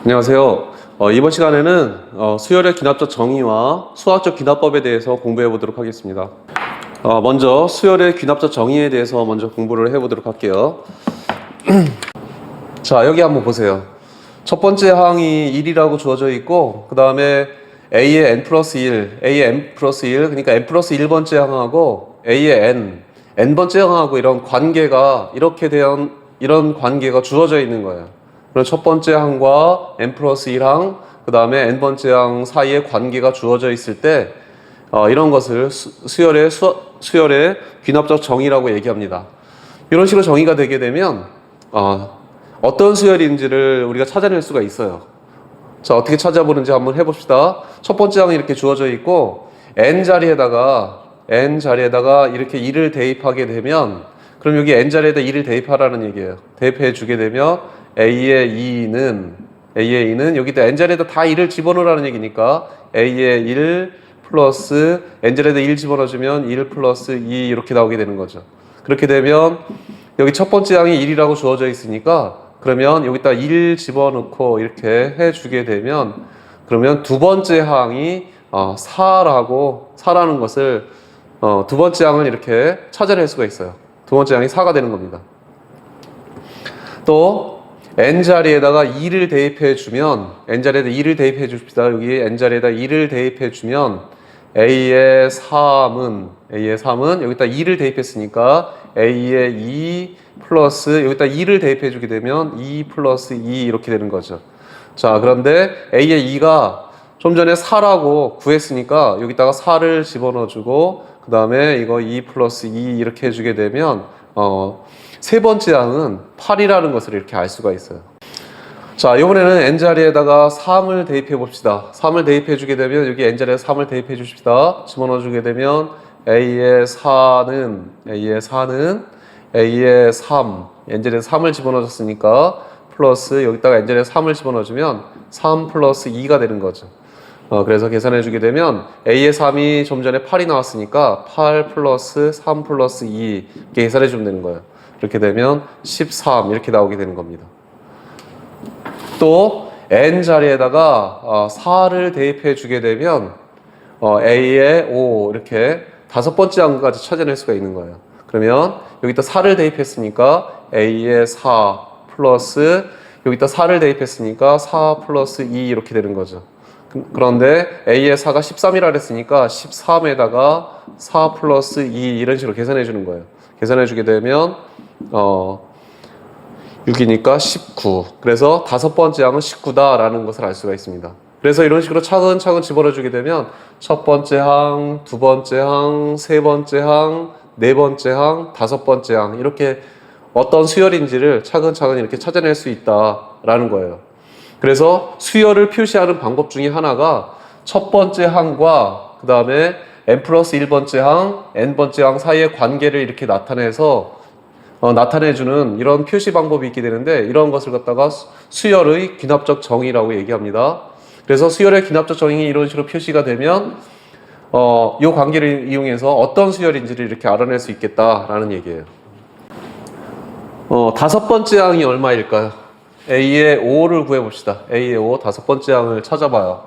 안녕하세요. 이번 시간에는 수열의 귀납적 정의와 수학적 귀납법에 대해서 공부해 보도록 하겠습니다. 먼저 수열의 귀납적 정의에 대해서 먼저 공부를 해 보도록 할게요. 자, 여기 한번 보세요. 첫 번째 항이 1이라고 주어져 있고, 그 다음에 A의 n 플러스 1, A의 n 플러스 1, 그러니까 n 플러스 1번째 항하고 A의 n번째 항하고 이런 관계가, 이런 관계가 주어져 있는 거예요. 그럼 첫 번째 항과 n 플러스 1항, 그 다음에 n번째 항 사이에 관계가 주어져 있을 때, 이런 것을 수열의 귀납적 정의라고 얘기합니다. 이런 식으로 정의가 되게 되면, 어떤 수열인지를 우리가 찾아낼 수가 있어요. 자, 어떻게 찾아보는지 한번 해봅시다. 첫 번째 항이 이렇게 주어져 있고, n 자리에다가 이렇게 2를 대입하게 되면, 그럼 여기 n 자리에다 2를 대입하라는 얘기예요. 대입해 주게 되면, A의 2는 여기다 n 자리에다 다 2를 집어넣으라는 얘기니까, A의 1 플러스 n 자리에다 1 집어넣어주면 1 플러스 2 이렇게 나오게 되는 거죠. 그렇게 되면, 여기 첫 번째 항이 1이라고 주어져 있으니까, 그러면 여기다 1 집어넣고 이렇게 해주게 되면, 그러면 두 번째 항이 4라는 것을 두 번째 항을 이렇게 찾아낼 수가 있어요. 두 번째 항이 4가 되는 겁니다. 또 n 자리에다가 2를 대입해 주면, n 자리에다 2를 대입해 줍시다. 여기 n 자리에다 2를 대입해 주면 A의 3은 여기다 2를 대입했으니까 A의 2 플러스 여기다 2를 대입해 주게 되면 2 플러스 2 이렇게 되는 거죠. 자, 그런데 A의 2가 좀 전에 4라고 구했으니까 여기다가 4를 집어넣어 주고, 그 다음에 이거 2 플러스 2 이렇게 해주게 되면 세 번째 항은 8이라는 것을 이렇게 알 수가 있어요. 자, 이번에는 n자리에다가 3을 대입해 봅시다. 3을 대입해 주게 되면 여기 n자리에 3을 대입해 주십시다. 집어넣어 주게 되면 A의 4는 A의 3, n자리에 3을 집어넣어 줬으니까 플러스 여기다가 n자리에 3을 집어넣어 주면 3 플러스 2가 되는 거죠. 그래서 계산해 주게 되면 A의 3이 좀 전에 8이 나왔으니까 8 플러스 3 플러스 2 이렇게 계산해 주면 되는 거예요. 이렇게 되면 13 이렇게 나오게 되는 겁니다. 또 n 자리에다가 4를 대입해 주게 되면 A의 5 이렇게 다섯 번째 항까지 찾아낼 수가 있는 거예요. 그러면 여기다 4를 대입했으니까 A의 4 플러스 여기다 4를 대입했으니까 4 플러스 2 이렇게 되는 거죠. 그런데 A의 4가 13이라 그랬으니까 13에다가 4 플러스 2 이런 식으로 계산해 주는 거예요. 계산해 주게 되면 6이니까 19. 그래서 다섯 번째 항은 19다라는 것을 알 수가 있습니다. 그래서 이런 식으로 차근차근 집어넣어 주게 되면 첫 번째 항, 두 번째 항, 세 번째 항, 네 번째 항, 다섯 번째 항 이렇게 어떤 수열인지를 차근차근 이렇게 찾아낼 수 있다라는 거예요. 그래서 수열을 표시하는 방법 중에 하나가 첫 번째 항과 그 다음에 n 플러스 1번째 항, n번째 항 사이의 관계를 이렇게 나타내주는 이런 표시 방법이 있게 되는데, 이런 것을 갖다가 수열의 귀납적 정의라고 얘기합니다. 그래서 수열의 귀납적 정의가 이런 식으로 표시가 되면 이 관계를 이용해서 어떤 수열인지를 이렇게 알아낼 수 있겠다라는 얘기예요. 다섯 번째 항이 얼마일까요? A의 5를 구해봅시다. A의 5, 다섯 번째 항을 찾아봐요.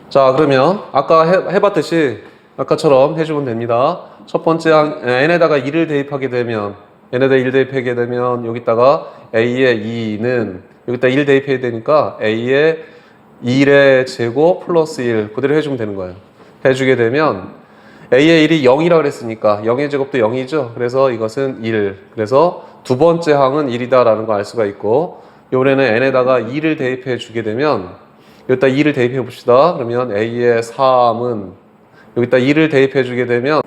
자, 그러면 아까 해봤듯이 아까처럼 해주면 됩니다. 첫 번째 항 n에다가 2를 대입하게 되면 여기다가 A의 2는 여기다 1 대입해야 되니까 A의 1의 제곱 플러스 1 그대로 해주면 되는 거예요. 해주게 되면 A의 1이 0이라고 그랬으니까 0의 제곱도 0이죠. 그래서 이것은 1. 그래서 두 번째 항은 1이다 라는 거 알 수가 있고, 이번에는 n에다가 2를 대입해 주게 되면 여기다 2를 대입해 봅시다. 그러면 A의 3은 여기다 2를 대입해 주게 되면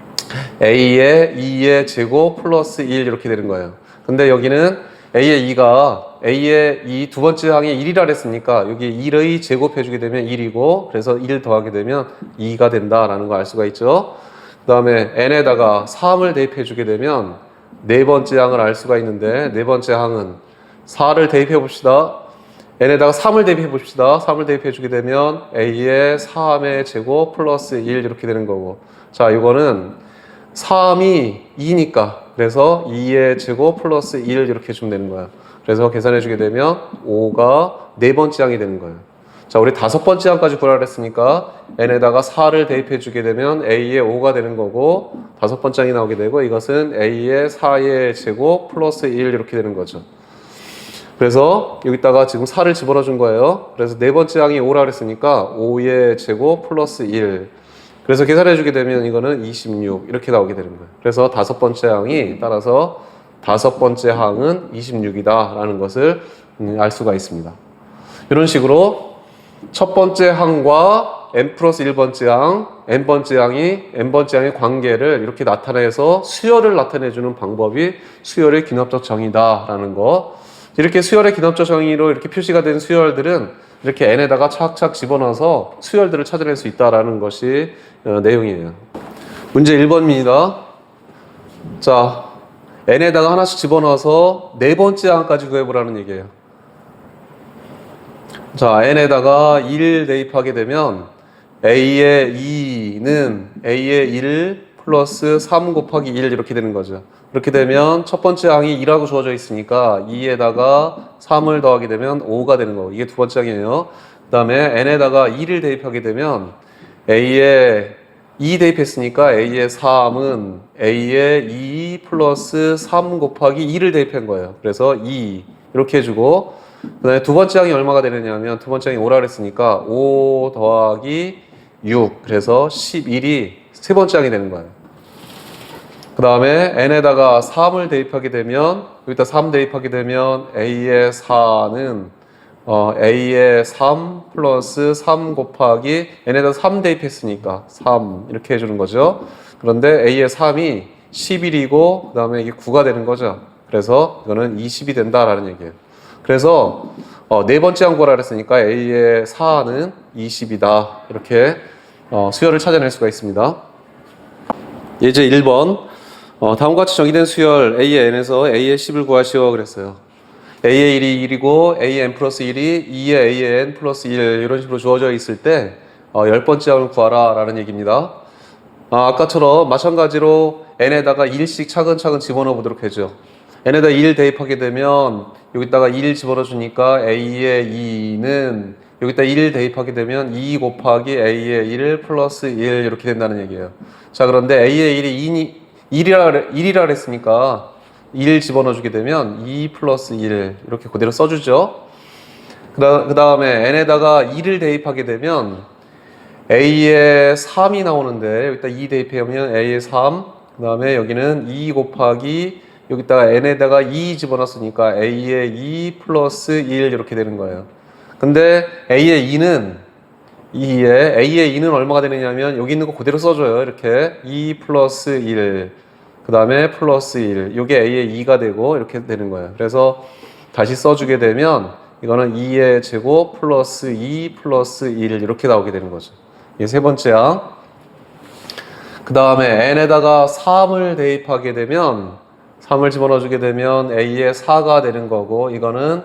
A의 2의 제곱 플러스 1 이렇게 되는 거예요. 근데 여기는 A의 2 두 번째 항이 1이라 그랬으니까 여기 1의 제곱해 주게 되면 1이고, 그래서 1 더하게 되면 2가 된다라는 거 알 수가 있죠. 그 다음에 n에다가 3을 대입해 주게 되면 네 번째 항을 알 수가 있는데, 네 번째 항은 4를 대입해 봅시다. n에다가 3을 대입해 봅시다. 3을 대입해 주게 되면 A의 3의 제곱 플러스 1 이렇게 되는 거고, 자, 이거는 3이 2니까 그래서 2의 제곱 플러스 1 이렇게 해주면 되는 거야. 그래서 계산해 주게 되면 5가 네 번째 항이 되는 거예요. 자, 우리 다섯 번째 항까지 구하라 그랬으니까 n에다가 4를 대입해 주게 되면 a의 5가 되는 거고 다섯 번째 항이 나오게 되고 이것은 a의 4의 제곱 플러스 1 이렇게 되는 거죠. 그래서 여기다가 지금 4를 집어넣어 준 거예요. 그래서 네 번째 항이 5라 그랬으니까 5의 제곱 플러스 1. 그래서 계산해 주게 되면 이거는 26 이렇게 나오게 되는 거예요. 그래서 다섯 번째 항이 따라서 다섯 번째 항은 26이다 라는 것을 알 수가 있습니다. 이런 식으로 첫 번째 항과 n 플러스 1번째 항, n번째 항의 관계를 이렇게 나타내서 수열을 나타내주는 방법이 수열의 귀납적 정의다 라는 거. 이렇게 수열의 귀납적 정의로 이렇게 표시가 된 수열들은 이렇게 n에다가 착착 집어넣어서 수열들을 찾아낼 수 있다라는 것이 내용이에요. 문제 1번입니다. 자, n에다가 하나씩 집어넣어서 네 번째 항까지 구해보라는 얘기예요. 자, n에다가 1 대입하게 되면 a의 2는 a의 1 플러스 3 곱하기 1 이렇게 되는 거죠. 그렇게 되면 첫 번째 항이 2라고 주어져 있으니까 2에다가 3을 더하게 되면 5가 되는 거고 이게 두 번째 항이에요. 그 다음에 n에다가 2를 대입하게 되면 a의 2 대입했으니까 a의 3은 a의 2 플러스 3 곱하기 2를 대입한 거예요. 그래서 2 이렇게 해주고 그 다음에 두 번째 항이 얼마가 되느냐면 두 번째 항이 5라 그랬으니까 5 더하기 6 그래서 11이 세 번째 항이 되는 거예요. 그 다음에 n에다가 3을 대입하게 되면 여기다 3 대입하게 되면 a의 4는 a의 3 플러스 3 곱하기 n에다 3 대입했으니까 3 이렇게 해주는 거죠. 그런데 a의 3이 11이고 그 다음에 이게 9가 되는 거죠. 그래서 이거는 20이 된다라는 얘기예요. 그래서 네 번째 항 구하라 그랬으니까 a의 4는 20이다 이렇게 수열을 찾아낼 수가 있습니다. 예제 1번 다음과 같이 정의된 수열 a의 n에서 a의 10을 구하시오 그랬어요. a의 1이 1이고 a의 n 플러스 1이 2의 a의 n 플러스 1 이런 식으로 주어져 있을 때 10번째 항을 구하라 라는 얘기입니다. 아까처럼 마찬가지로 n에다가 1씩 차근차근 집어넣어 보도록 하죠. n에다 1 대입하게 되면 여기다가 1 집어넣어 주니까 a의 2는 여기다 1 대입하게 되면 2 곱하기 a의 1 플러스 1 이렇게 된다는 얘기예요. 자, 그런데 a의 1이 1이라 그랬으니까 1 집어넣어 주게 되면 2 플러스 1 이렇게 그대로 써주죠. 그 다음에 n에다가 2를 대입하게 되면 a의 3이 나오는데 여기다 2 대입하면 a의 3, 그 다음에 여기는 2 곱하기 여기다가 n에다가 2 집어넣었으니까 a의 2 플러스 1 이렇게 되는 거예요. 근데 a의 2는 얼마가 되느냐면 여기 있는 거 그대로 써줘요. 이렇게 2 플러스 1 그 다음에 플러스 1 이게 a의 2가 되고 이렇게 되는 거예요. 그래서 다시 써주게 되면 이거는 2의 제곱 플러스 2 플러스 1 이렇게 나오게 되는 거죠. 이게 세 번째 항. 그 다음에 n에다가 3을 대입하게 되면 3을 집어넣어 주게 되면 a의 4가 되는 거고 이거는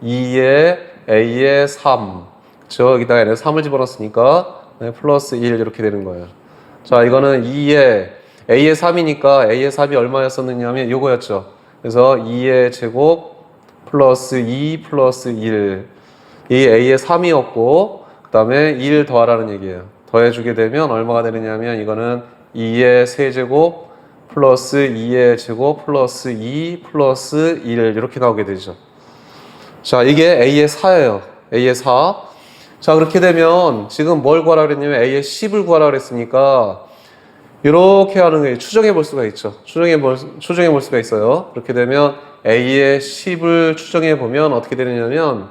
2의 a의 3 그쵸? 여기다가 n에 3을 집어넣었으니까 플러스 1 이렇게 되는 거예요. 자, 이거는 2의 a의 3이니까 a의 3이 얼마였었느냐면 요거였죠. 그래서 2의 제곱 플러스 2 플러스 1 이 a의 3이었고 그 다음에 1 더하라는 얘기예요. 더해주게 되면 얼마가 되느냐면 이거는 2의 세제곱 플러스 2의 제곱 플러스 2 플러스 1 이렇게 나오게 되죠. 자, 이게 a의 4예요. a의 4. 자, 그렇게 되면 지금 뭘 구하라 그랬냐면 a의 10을 구하라 그랬으니까 이렇게 하는 게 추정해 볼 수가 있죠. 추정해 볼 수가 있어요. 그렇게 되면 a의 10을 추정해 보면 어떻게 되느냐면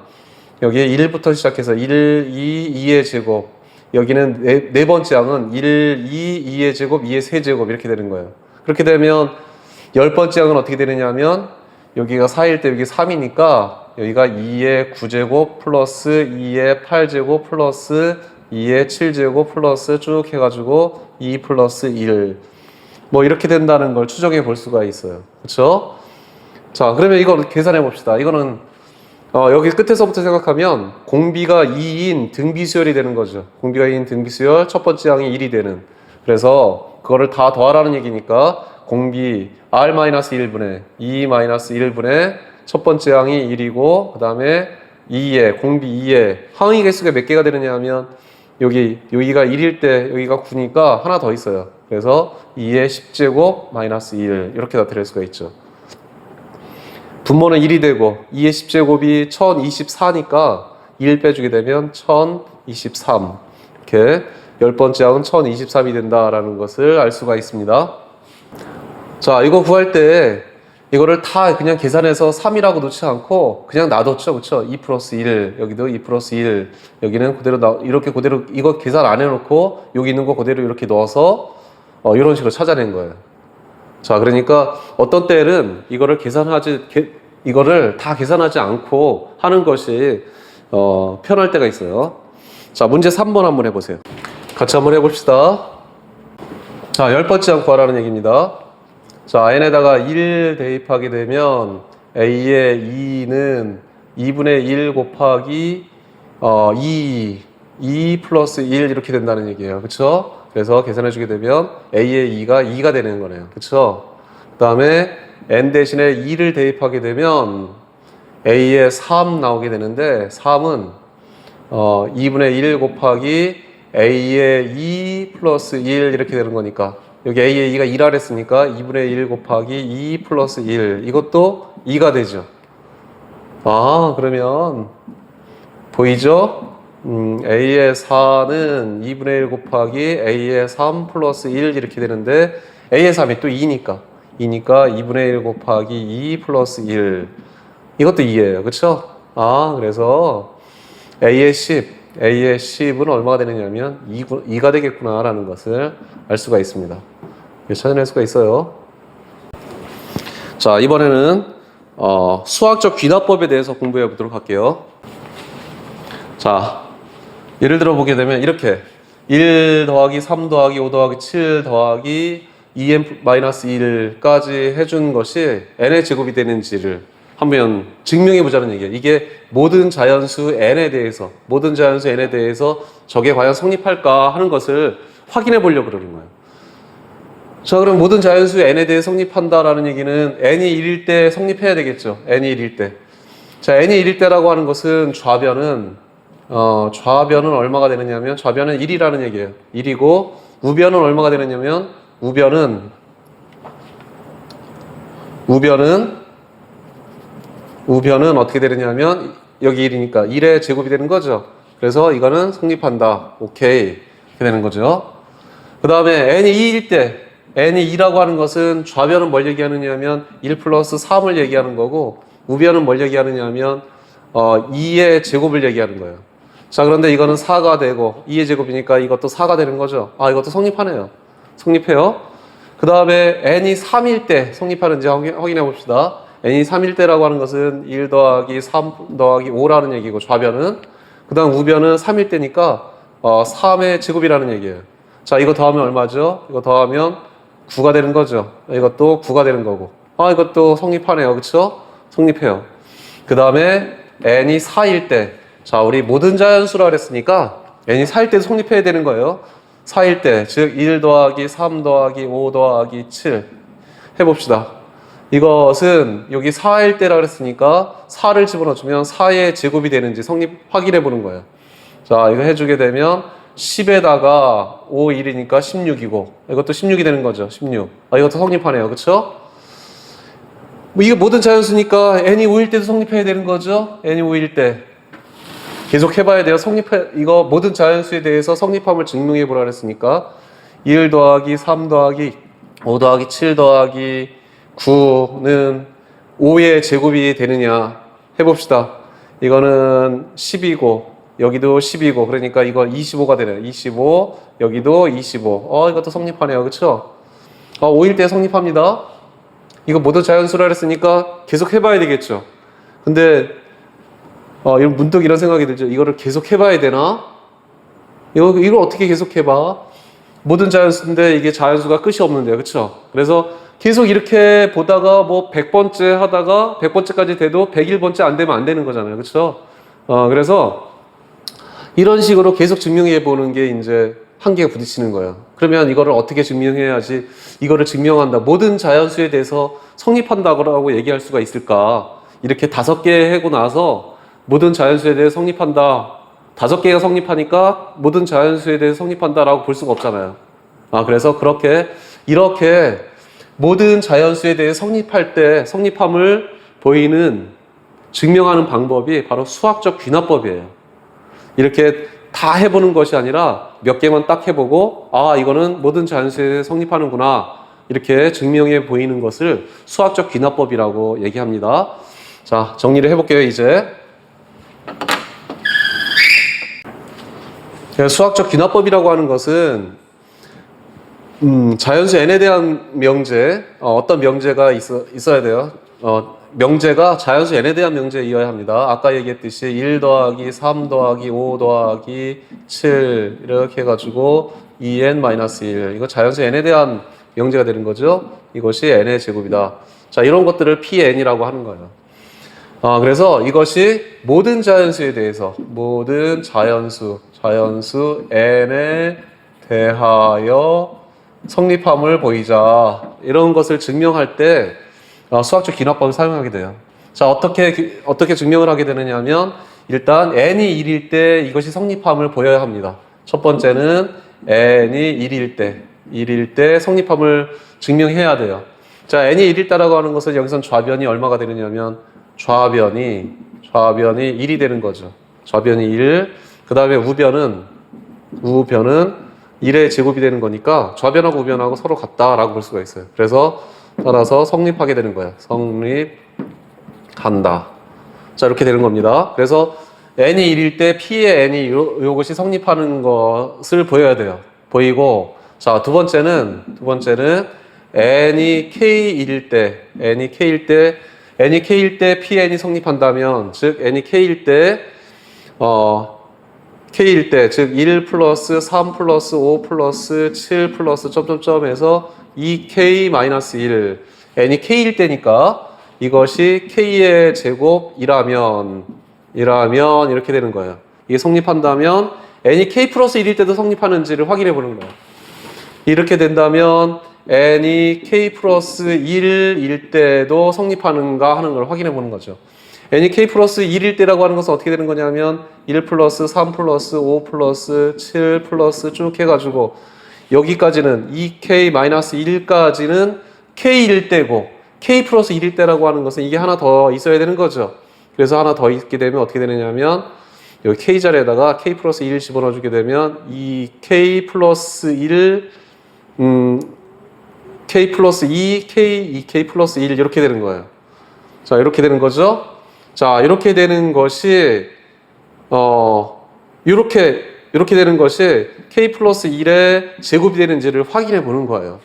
여기에 1부터 시작해서 1, 2, 2의 제곱 여기는 네 번째 항은 1, 2, 2의 제곱, 2의 세제곱 이렇게 되는 거예요. 그렇게 되면 10번째 항은 어떻게 되느냐면 여기가 4일 때 여기 3이니까 여기가 2의 9제곱 플러스 2의 8제곱 플러스 2의 7제곱 플러스 쭉 해가지고 2 플러스 1 뭐 이렇게 된다는 걸 추정해 볼 수가 있어요. 그렇죠? 자, 그러면 이거 계산해 봅시다. 이거는 여기 끝에서부터 생각하면 공비가 2인 등비수열이 되는 거죠. 공비가 2인 등비수열 첫 번째 항이 1이 되는. 그래서 그거를 다 더하라는 얘기니까 공비 R-1분의 2-1분의 첫 번째 항이 1이고 그 다음에 2에 공비 2에 항의 개수가 몇 개가 되느냐 하면 여기가 1일 때 여기가 9니까 하나 더 있어요. 그래서 2의 10제곱 마이너스 1 이렇게 나타낼 수가 있죠. 분모는 1이 되고 2의 10제곱이 1024니까 1 빼주게 되면 1023 이렇게 10번째 항은 1023이 된다라는 것을 알 수가 있습니다. 자, 이거 구할 때 이거를 다 그냥 계산해서 3이라고 놓지 않고 그냥 놔뒀죠. 그쵸? 2 플러스 1, 여기도 2 플러스 1, 여기는 그대로 이렇게 그대로 이거 계산 안 해놓고 여기 있는 거 그대로 이렇게 넣어서 이런 식으로 찾아낸 거예요. 자, 그러니까 어떤 때는 이거를 다 계산하지 않고 하는 것이 편할 때가 있어요. 자, 문제 3번 한번 해보세요. 같이 한번 해봅시다. 자, 10번째 항 구하라는 얘기입니다. 자, n에다가 1 대입하게 되면 a의 2는 2분의 1 곱하기 2 플러스 1 이렇게 된다는 얘기예요. 그쵸? 그래서 계산해주게 되면 a의 2가 2가 되는 거네요. 그쵸? 그 다음에 n 대신에 2를 대입하게 되면 a의 3 나오게 되는데 3은 2분의 1 곱하기 a의 2 플러스 1 이렇게 되는 거니까 여기 a의 2가 2라 했으니까 2분의 1 곱하기 2 플러스 1 이것도 2가 되죠. 아, 그러면 보이죠? a의 4는 2분의 1 곱하기 a의 3 플러스 1 이렇게 되는데 a의 3이 또 2니까 2분의 1 곱하기 2 플러스 1 이것도 2예요. 그쵸? 아, 그래서 a의 10은 얼마가 되느냐면 2가 되겠구나 라는 것을 알 수가 있습니다. 찾아낼 수가 있어요. 자, 이번에는 수학적 귀납법에 대해서 공부해 보도록 할게요. 자, 예를 들어 보게 되면 이렇게 1 더하기 3 더하기 5 더하기 7 더하기 2n-1까지 해준 것이 n의 제곱이 되는지를 한번 증명해 보자는 얘기예요. 이게 모든 자연수 n에 대해서 저게 과연 성립할까 하는 것을 확인해 보려고 그러는 거예요. 자, 그럼 모든 자연수 n에 대해 성립한다라는 얘기는 n이 1일 때 성립해야 되겠죠. n이 1일 때. 자, n이 1일 때라고 하는 것은 좌변은 얼마가 되느냐면 좌변은 1이라는 얘기예요. 1이고 우변은 얼마가 되느냐면 우변은 어떻게 되느냐면 여기 1이니까 1의 제곱이 되는 거죠. 그래서 이거는 성립한다. 오케이. 이렇게 되는 거죠. 그 다음에 n이 2일 때 n이 2라고 하는 것은 좌변은 뭘 얘기하느냐면 1 플러스 3을 얘기하는 거고 우변은 뭘 얘기하느냐면 2의 제곱을 얘기하는 거예요. 자, 그런데 이거는 4가 되고 2의 제곱이니까 이것도 4가 되는 거죠. 아, 이것도 성립하네요. 성립해요. 그 다음에 n이 3일 때 성립하는지 확인해 봅시다. n이 3일 때라고 하는 것은 1 더하기 3 더하기 5라는 얘기고 좌변은 그 다음 우변은 3일 때니까 3의 제곱이라는 얘기예요. 자, 이거 더하면 얼마죠? 이거 더하면 9가 되는 거죠. 이것도 9가 되는 거고. 아, 이것도 성립하네요. 그쵸? 성립해요. 그 다음에 n이 4일 때. 자, 우리 모든 자연수라 그랬으니까 n이 4일 때도 성립해야 되는 거예요. 4일 때, 즉 1 더하기 3 더하기 5 더하기 7 해봅시다. 이것은 여기 4일 때라 그랬으니까 4를 집어넣으면 4의 제곱이 되는지 성립 확인해 보는 거예요. 자, 이거 해주게 되면 10에다가 5, 1이니까 16이고 이것도 16이 되는 거죠. 16. 아, 이것도 성립하네요. 그쵸? 이게 모든 자연수니까 n이 5일 때도 성립해야 되는 거죠. n이 5일 때. 계속 해봐야 돼요. 이거 모든 자연수에 대해서 성립함을 증명해 보라 그랬으니까 1 더하기 3 더하기 5 더하기 7 더하기 9는 5의 제곱이 되느냐 해봅시다. 이거는 10이고 여기도 10이고 그러니까 이거 25가 되네요. 25 여기도 25. 이것도 성립하네요. 그쵸? 5일 때 성립합니다. 이거 모두 자연수라 그랬으니까 계속 해봐야 되겠죠. 근데 문득 이런 생각이 들죠. 이거를 계속 해봐야 되나? 이걸 어떻게 계속 해봐? 모든 자연수인데 이게 자연수가 끝이 없는데요. 그쵸? 그래서 계속 이렇게 보다가 뭐 100번째 하다가 100번째까지 돼도 101번째 안 되면 안 되는 거잖아요. 그쵸? 그래서 이런 식으로 계속 증명해 보는 게 이제 한계가 부딪히는 거예요. 그러면 이거를 어떻게 증명해야지 이거를 증명한다. 모든 자연수에 대해서 성립한다고 얘기할 수가 있을까? 이렇게 5개 하고 나서 모든 자연수에 대해 성립한다. 5개가 성립하니까 모든 자연수에 대해 성립한다라고 볼 수가 없잖아요. 그래서 이렇게 모든 자연수에 대해 성립할 때 성립함을 보이는 증명하는 방법이 바로 수학적 귀납법이에요. 이렇게 다 해보는 것이 아니라 몇 개만 딱 해보고 이거는 모든 자연수에 성립하는구나 이렇게 증명해 보이는 것을 수학적 귀납법이라고 얘기합니다. 자, 정리를 해볼게요. 이제 수학적 귀납법이라고 하는 것은 자연수 n에 대한 명제, 어떤 명제가 있어야 돼요. 명제가 자연수 n에 대한 명제이어야 합니다. 아까 얘기했듯이 1 더하기 3 더하기 5 더하기 7 이렇게 해가지고 2n-1 이거 자연수 n에 대한 명제가 되는 거죠. 이것이 n의 제곱이다. 자, 이런 것들을 Pn이라고 하는 거예요. 그래서 이것이 모든 자연수에 대해서 모든 자연수 n에 대하여 성립함을 보이자 이런 것을 증명할 때 수학적 귀납법을 사용하게 돼요. 자, 어떻게 증명을 하게 되느냐 하면 일단 n이 1일 때 이것이 성립함을 보여야 합니다. 첫 번째는 n이 1일 때 성립함을 증명해야 돼요. 자, n이 1일 때라고 하는 것은 여기선 좌변이 얼마가 되느냐면 좌변이 1이 되는 거죠. 좌변이 1. 그 다음에 우변은 1의 제곱이 되는 거니까 좌변하고 우변하고 서로 같다라고 볼 수가 있어요. 그래서 따라서 성립하게 되는 거예요. 성립한다. 자, 이렇게 되는 겁니다. 그래서 n이 1일 때 p의 n이 이것이 성립하는 것을 보여야 돼요. 보이고, 자, 두 번째는 n이 k일 때 pn이 성립한다면, 즉 n이 k일 때 즉 1 플러스 3 플러스 5 플러스 7 플러스 점점점에서 2k-1 n이 k일 때니까 이것이 k의 제곱이라면 이렇게 되는 거예요. 이게 성립한다면 n이 k 플러스 1일 때도 성립하는지를 확인해 보는 거예요. 이렇게 된다면 n이 k 플러스 1일 때도 성립하는가 하는 걸 확인해 보는 거죠. n이 k 플러스 1일 때라고 하는 것은 어떻게 되는 거냐면 1 플러스 3 플러스 5 플러스 7 플러스 쭉 해가지고 여기까지는 2k-1까지는 k일 때고 k 플러스 1일 때라고 하는 것은 이게 하나 더 있어야 되는 거죠. 그래서 하나 더 있게 되면 어떻게 되느냐면 여기 k 자리에다가 k 플러스 1을 집어넣어 주게 되면 이 k 플러스 1 k 플러스 2, k 플러스 1 이렇게 되는 거예요. 자, 이렇게 되는 거죠. 자, 이렇게 되는 것이 이렇게 되는 것이 k 플러스 1의 제곱이 되는지를 확인해 보는 거예요.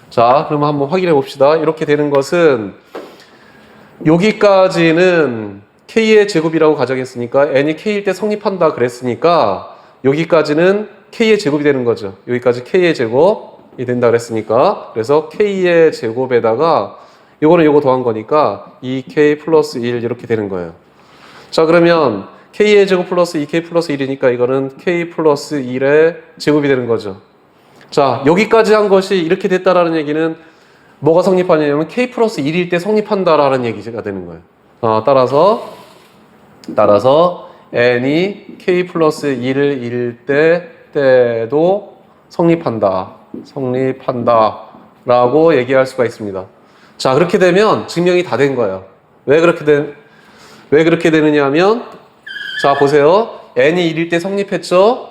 자, 그러면 한번 확인해 봅시다. 이렇게 되는 것은 여기까지는 k의 제곱이라고 가정했으니까 n이 k일 때 성립한다 그랬으니까 여기까지는 k의 제곱이 되는 거죠. 여기까지 k의 제곱이 된다 그랬으니까 그래서 k의 제곱에다가 요거는 요거 더한 거니까 2k 플러스 1 이렇게 되는 거예요. 자, 그러면 k의 제곱 플러스 2k 플러스 1이니까 이거는 k 플러스 1의 제곱이 되는 거죠. 자, 여기까지 한 것이 이렇게 됐다라는 얘기는 뭐가 성립하냐면 k 플러스 1일 때 성립한다라는 얘기가 되는 거예요. 따라서 n이 k 플러스 1일 때도 성립한다라고 얘기할 수가 있습니다. 자, 그렇게 되면 증명이 다 된 거예요. 왜 그렇게 되느냐 하면 자, 보세요. n이 1일 때 성립했죠?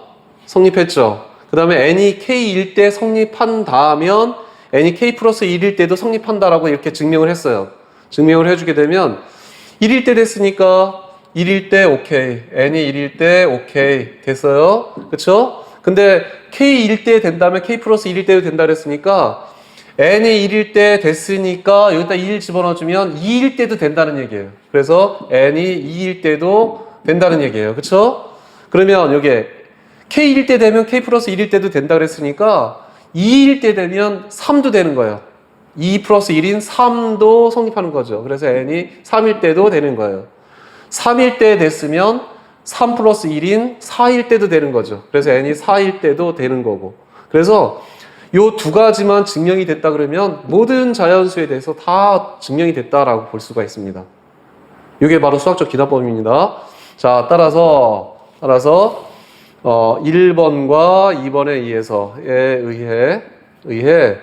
그 다음에 n이 k일 때 성립한다면 n이 k 플러스 1일 때도 성립한다라고 이렇게 증명을 했어요. 증명을 해주게 되면 1일 때 됐으니까 1일 때 오케이, n이 1일 때 오케이 됐어요. 그쵸? 근데 k일 때 된다면 k 플러스 1일 때도 된다 그랬으니까 n이 1일 때 됐으니까 여기다 2일 집어넣어주면 2일 때도 된다는 얘기예요. 그래서 n이 2일 때도 된다는 얘기예요. 그쵸? 그러면 여기에 k일 때 되면 k 플러스 1일 때도 된다 그랬으니까 2일 때 되면 3도 되는 거예요. 2 플러스 1인 3도 성립하는 거죠. 그래서 n이 3일 때도 되는 거예요. 3일 때 됐으면 3 플러스 1인 4일 때도 되는 거죠. 그래서 n이 4일 때도 되는 거고. 그래서 요 두 가지만 증명이 됐다 그러면 모든 자연수에 대해서 다 증명이 됐다라고 볼 수가 있습니다. 이게 바로 수학적 기납법입니다. 자, 따라서 1번과 2번에 의해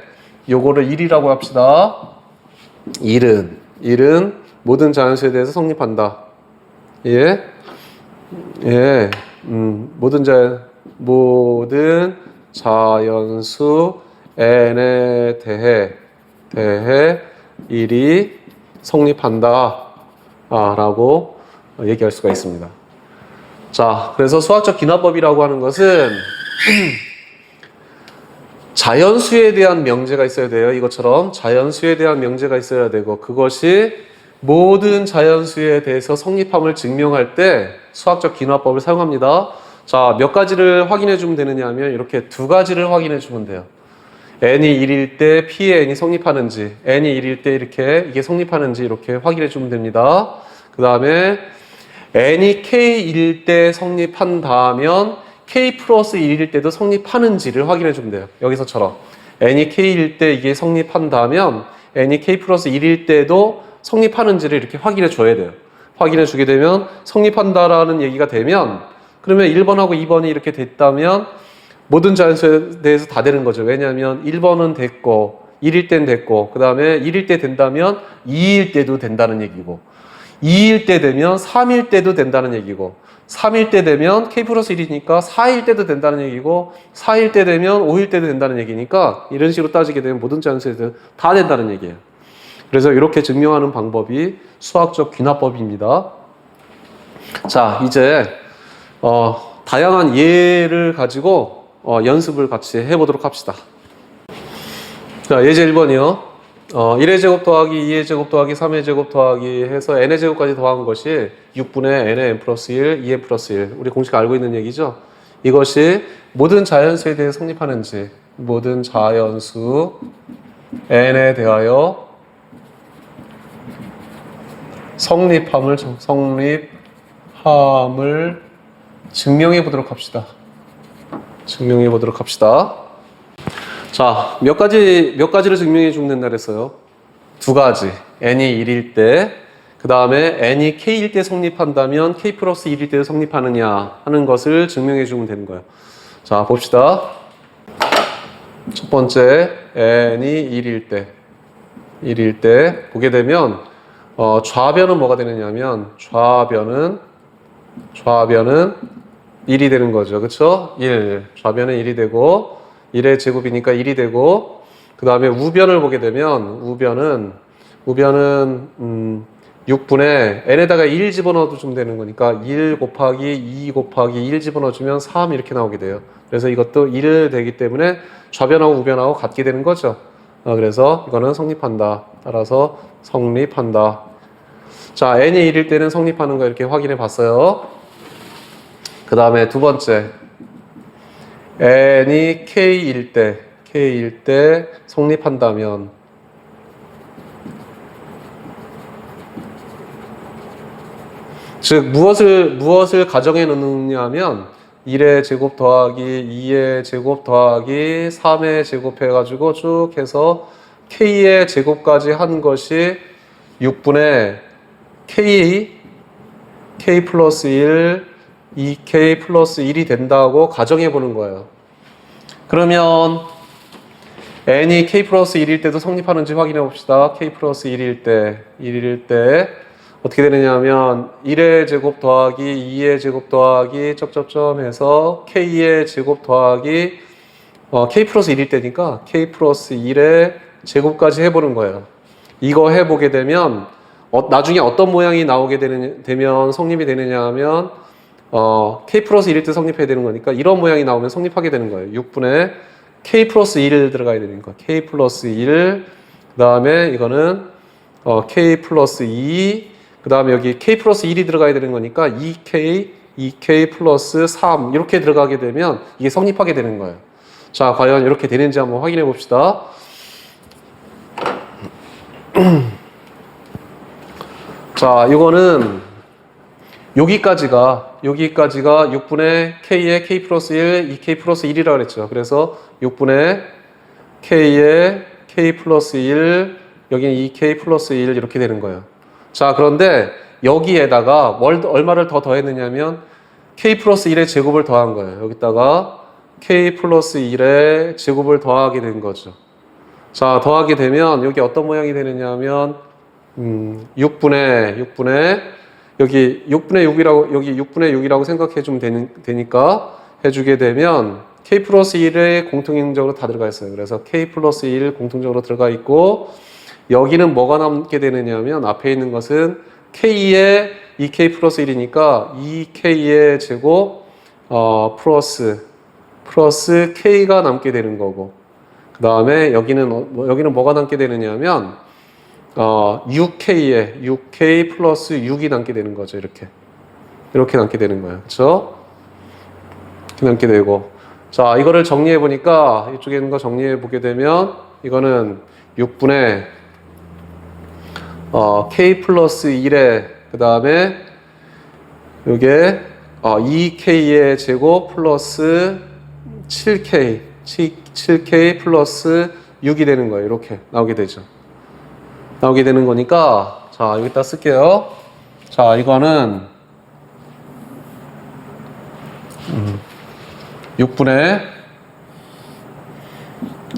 요거를 1이라고 합시다. 1은 모든 자연수에 대해서 성립한다. 예. 모든 자연수 n에 대해 1이 성립한다. 라고 얘기할 수가 있습니다. 자, 그래서 수학적 기납법이라고 하는 것은 자연수에 대한 명제가 있어야 돼요. 이것처럼 자연수에 대한 명제가 있어야 되고, 그것이 모든 자연수에 대해서 성립함을 증명할 때 수학적 기납법을 사용합니다. 자, 몇 가지를 확인해 주면 되느냐 하면 이렇게 두 가지를 확인해 주면 돼요. n이 1일 때 p의 n이 성립하는지, n이 1일 때 이게 성립하는지 이렇게 확인해 주면 됩니다. 그 다음에 n이 k일 때 성립한다면 k 플러스 1일 때도 성립하는지를 확인해 주면 돼요. 여기서처럼 n이 k일 때 이게 성립한다면 n이 k 플러스 1일 때도 성립하는지를 이렇게 확인해 줘야 돼요. 확인해 주게 되면 성립한다라는 얘기가 되면, 그러면 1번하고 2번이 이렇게 됐다면 모든 자연수에 대해서 다 되는 거죠. 왜냐하면 1번은 됐고 1일 땐 됐고, 그 다음에 1일 때 된다면 2일 때도 된다는 얘기고, 2일 때 되면 3일 때도 된다는 얘기고, 3일 때 되면 k 플러스 1이니까 4일 때도 된다는 얘기고, 4일 때 되면 5일 때도 된다는 얘기니까, 이런 식으로 따지게 되면 모든 자연수에 대해서 다 된다는 얘기예요. 그래서 이렇게 증명하는 방법이 수학적 귀납법입니다. 자, 이제 다양한 예를 가지고 연습을 같이 해보도록 합시다. 자, 예제 1번이요. 1의 제곱 더하기 2의 제곱 더하기 3의 제곱 더하기 해서 n의 제곱까지 더한 것이 6분의 n의 n 플러스 1, 2n 플러스 1. 우리 공식 알고 있는 얘기죠? 이것이 모든 자연수에 대해 성립하는지, 모든 자연수 n에 대하여 성립함을 증명해 보도록 합시다. 자, 몇 가지를 증명해 주면 된다 그랬어요? 두 가지. n이 1일 때, 그 다음에 n이 k일 때 성립한다면 k 플러스 1일 때 성립하느냐 하는 것을 증명해 주면 되는 거예요. 자, 봅시다. 첫 번째, n이 1일 때 보게 되면 좌변은 뭐가 되느냐면 좌변은 1이 되는 거죠. 그쵸? 1. 좌변은 1이 되고 1의 제곱이니까 1이 되고, 그 다음에 우변을 보게 되면 우변은 6분의 n에다가 1 집어넣어도 좀 되는 거니까 1 곱하기 2 곱하기 1 집어넣어주면 3 이렇게 나오게 돼요. 그래서 이것도 1 되기 때문에 좌변하고 우변하고 같게 되는 거죠. 그래서 이거는 성립한다. 따라서 성립한다. 자, n이 1일 때는 성립하는 거 이렇게 확인해 봤어요. 그 다음에 두 번째, n이 k일 때 성립한다면, 즉 무엇을 가정해 놓느냐 하면 1의 제곱 더하기 2의 제곱 더하기 3의 제곱 해가지고 쭉 해서 k의 제곱까지 한 것이 6분의 k 플러스 1, 2k 플러스 1이 된다고 가정해 보는 거예요. 그러면 n이 k 플러스 1일 때도 성립하는지 확인해 봅시다. k 플러스 1일 때 어떻게 되느냐 하면 1의 제곱 더하기 2의 제곱 더하기 점점점 해서 k의 제곱 더하기 k 플러스 1일 때니까 k 플러스 1의 제곱까지 해보는 거예요. 이거 해보게 되면 나중에 어떤 모양이 나오게 되면 성립이 되느냐 하면 k 플러스 1일 때 성립해야 되는 거니까 이런 모양이 나오면 성립하게 되는 거예요. 6분의 k 플러스 1을 들어가야 되니까 k 플러스 1, 그 다음에 이거는 k 플러스 2, 그 다음에 여기 k 플러스 1이 들어가야 되는 거니까 2k 플러스 3 이렇게 들어가게 되면 이게 성립하게 되는 거예요. 자, 과연 이렇게 되는지 한번 확인해 봅시다. 자, 이거는 여기까지가 6분의 k의 k 플러스 1, 2k 플러스 1이라고 그랬죠. 그래서 6분의 k의 k 플러스 1, 여기는 2k 플러스 1 이렇게 되는 거예요. 자, 그런데 여기에다가 얼마를 더 더했느냐면 k 플러스 1의 제곱을 더한 거예요. 여기다가 k 플러스 1의 제곱을 더하게 된 거죠. 자, 더하게 되면 여기 어떤 모양이 되느냐 하면 6분의 여기 6분의 6이라고 생각해 주면 되니까 해주게 되면 k 플러스 1에 공통적으로 다 들어가 있어요. 그래서 k 플러스 1 공통적으로 들어가 있고 여기는 뭐가 남게 되느냐 하면 앞에 있는 것은 k의 2k 플러스 1이니까 2k의 제곱 플러스 k가 남게 되는 거고 그 다음에 여기는 뭐가 남게 되느냐 하면 6k 플러스 6이 남게 되는 거죠. 이렇게 남게 되는 거예요. 그렇죠? 이렇게 남게 되고 자 이거를 정리해 보니까 이쪽에 있는 거 정리해 보게 되면 이거는 6분의 k 플러스 1에 그 다음에 요게 2k의 제곱 플러스 7k 플러스 6이 되는 거예요. 이렇게 나오게 되죠. 나오게 되는 거니까 자 여기다 쓸게요. 자 이거는 6분의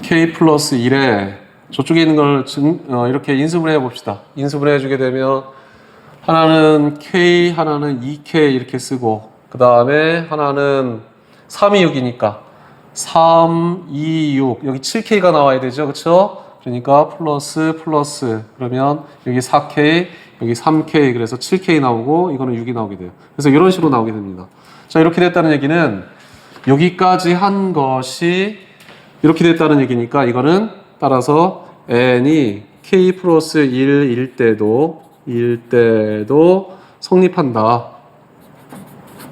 k 플러스 1에 저쪽에 있는 걸 이렇게 인수분해 봅시다. 인수분해 해주게 되면 하나는 k, 하나는 2k 이렇게 쓰고 그 다음에 하나는 3이 6이니까 3, 2, 6 여기 7k가 나와야 되죠. 그렇죠? 그러니까 플러스 그러면 여기 4k 여기 3k 그래서 7k 나오고 이거는 6이 나오게 돼요. 그래서 이런 식으로 나오게 됩니다. 자 이렇게 됐다는 얘기는 여기까지 한 것이 이렇게 됐다는 얘기니까 이거는 따라서 n이 k 플러스 1일 때도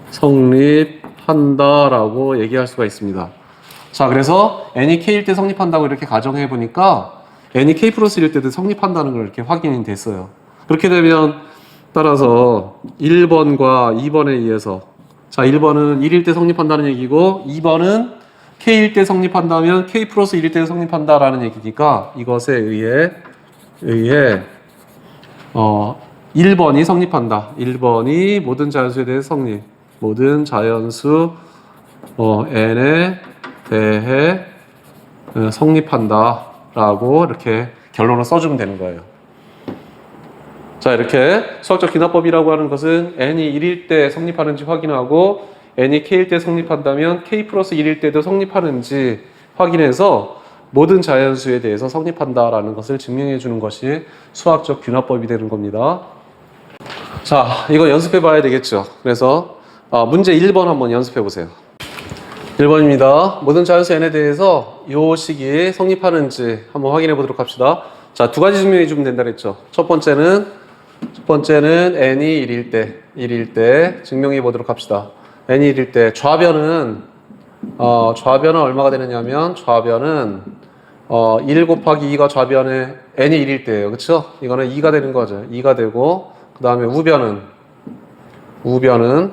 성립한다라고 얘기할 수가 있습니다. 자, 그래서 n이 k일 때 성립한다고 이렇게 가정해 보니까 n이 k 플러스 1일 때도 성립한다는 걸 이렇게 확인이 됐어요. 그렇게 되면 따라서 1번과 2번에 의해서 자, 1번은 1일 때 성립한다는 얘기고 2번은 k일 때 성립한다면 k 플러스 1일 때 성립한다라는 얘기니까 이것에 의해 1번이 성립한다. 1번이 모든 자연수에 대해 성립. 모든 자연수 n에 대해 성립한다 라고 이렇게 결론을 써주면 되는 거예요. 자 이렇게 수학적 귀납법이라고 하는 것은 n이 1일 때 성립하는지 확인하고 n이 k일 때 성립한다면 k 플러스 1일 때도 성립하는지 확인해서 모든 자연수에 대해서 성립한다라는 것을 증명해 주는 것이 수학적 귀납법이 되는 겁니다. 자, 이거 연습해 봐야 되겠죠. 그래서 문제 1번 한번 연습해 보세요. 1번입니다. 모든 자연수 n에 대해서 이 식이 성립하는지 한번 확인해 보도록 합시다. 자, 두 가지 증명해 주면 된다 그랬죠. 첫 번째는 n이 1일 때 증명해 보도록 합시다. n이 1일 때 좌변은 얼마가 되느냐면 좌변은 1 곱하기 2가 좌변에 n이 1일 때예요. 그렇죠? 이거는 2가 되는 거죠. 2가 되고 그 다음에 우변은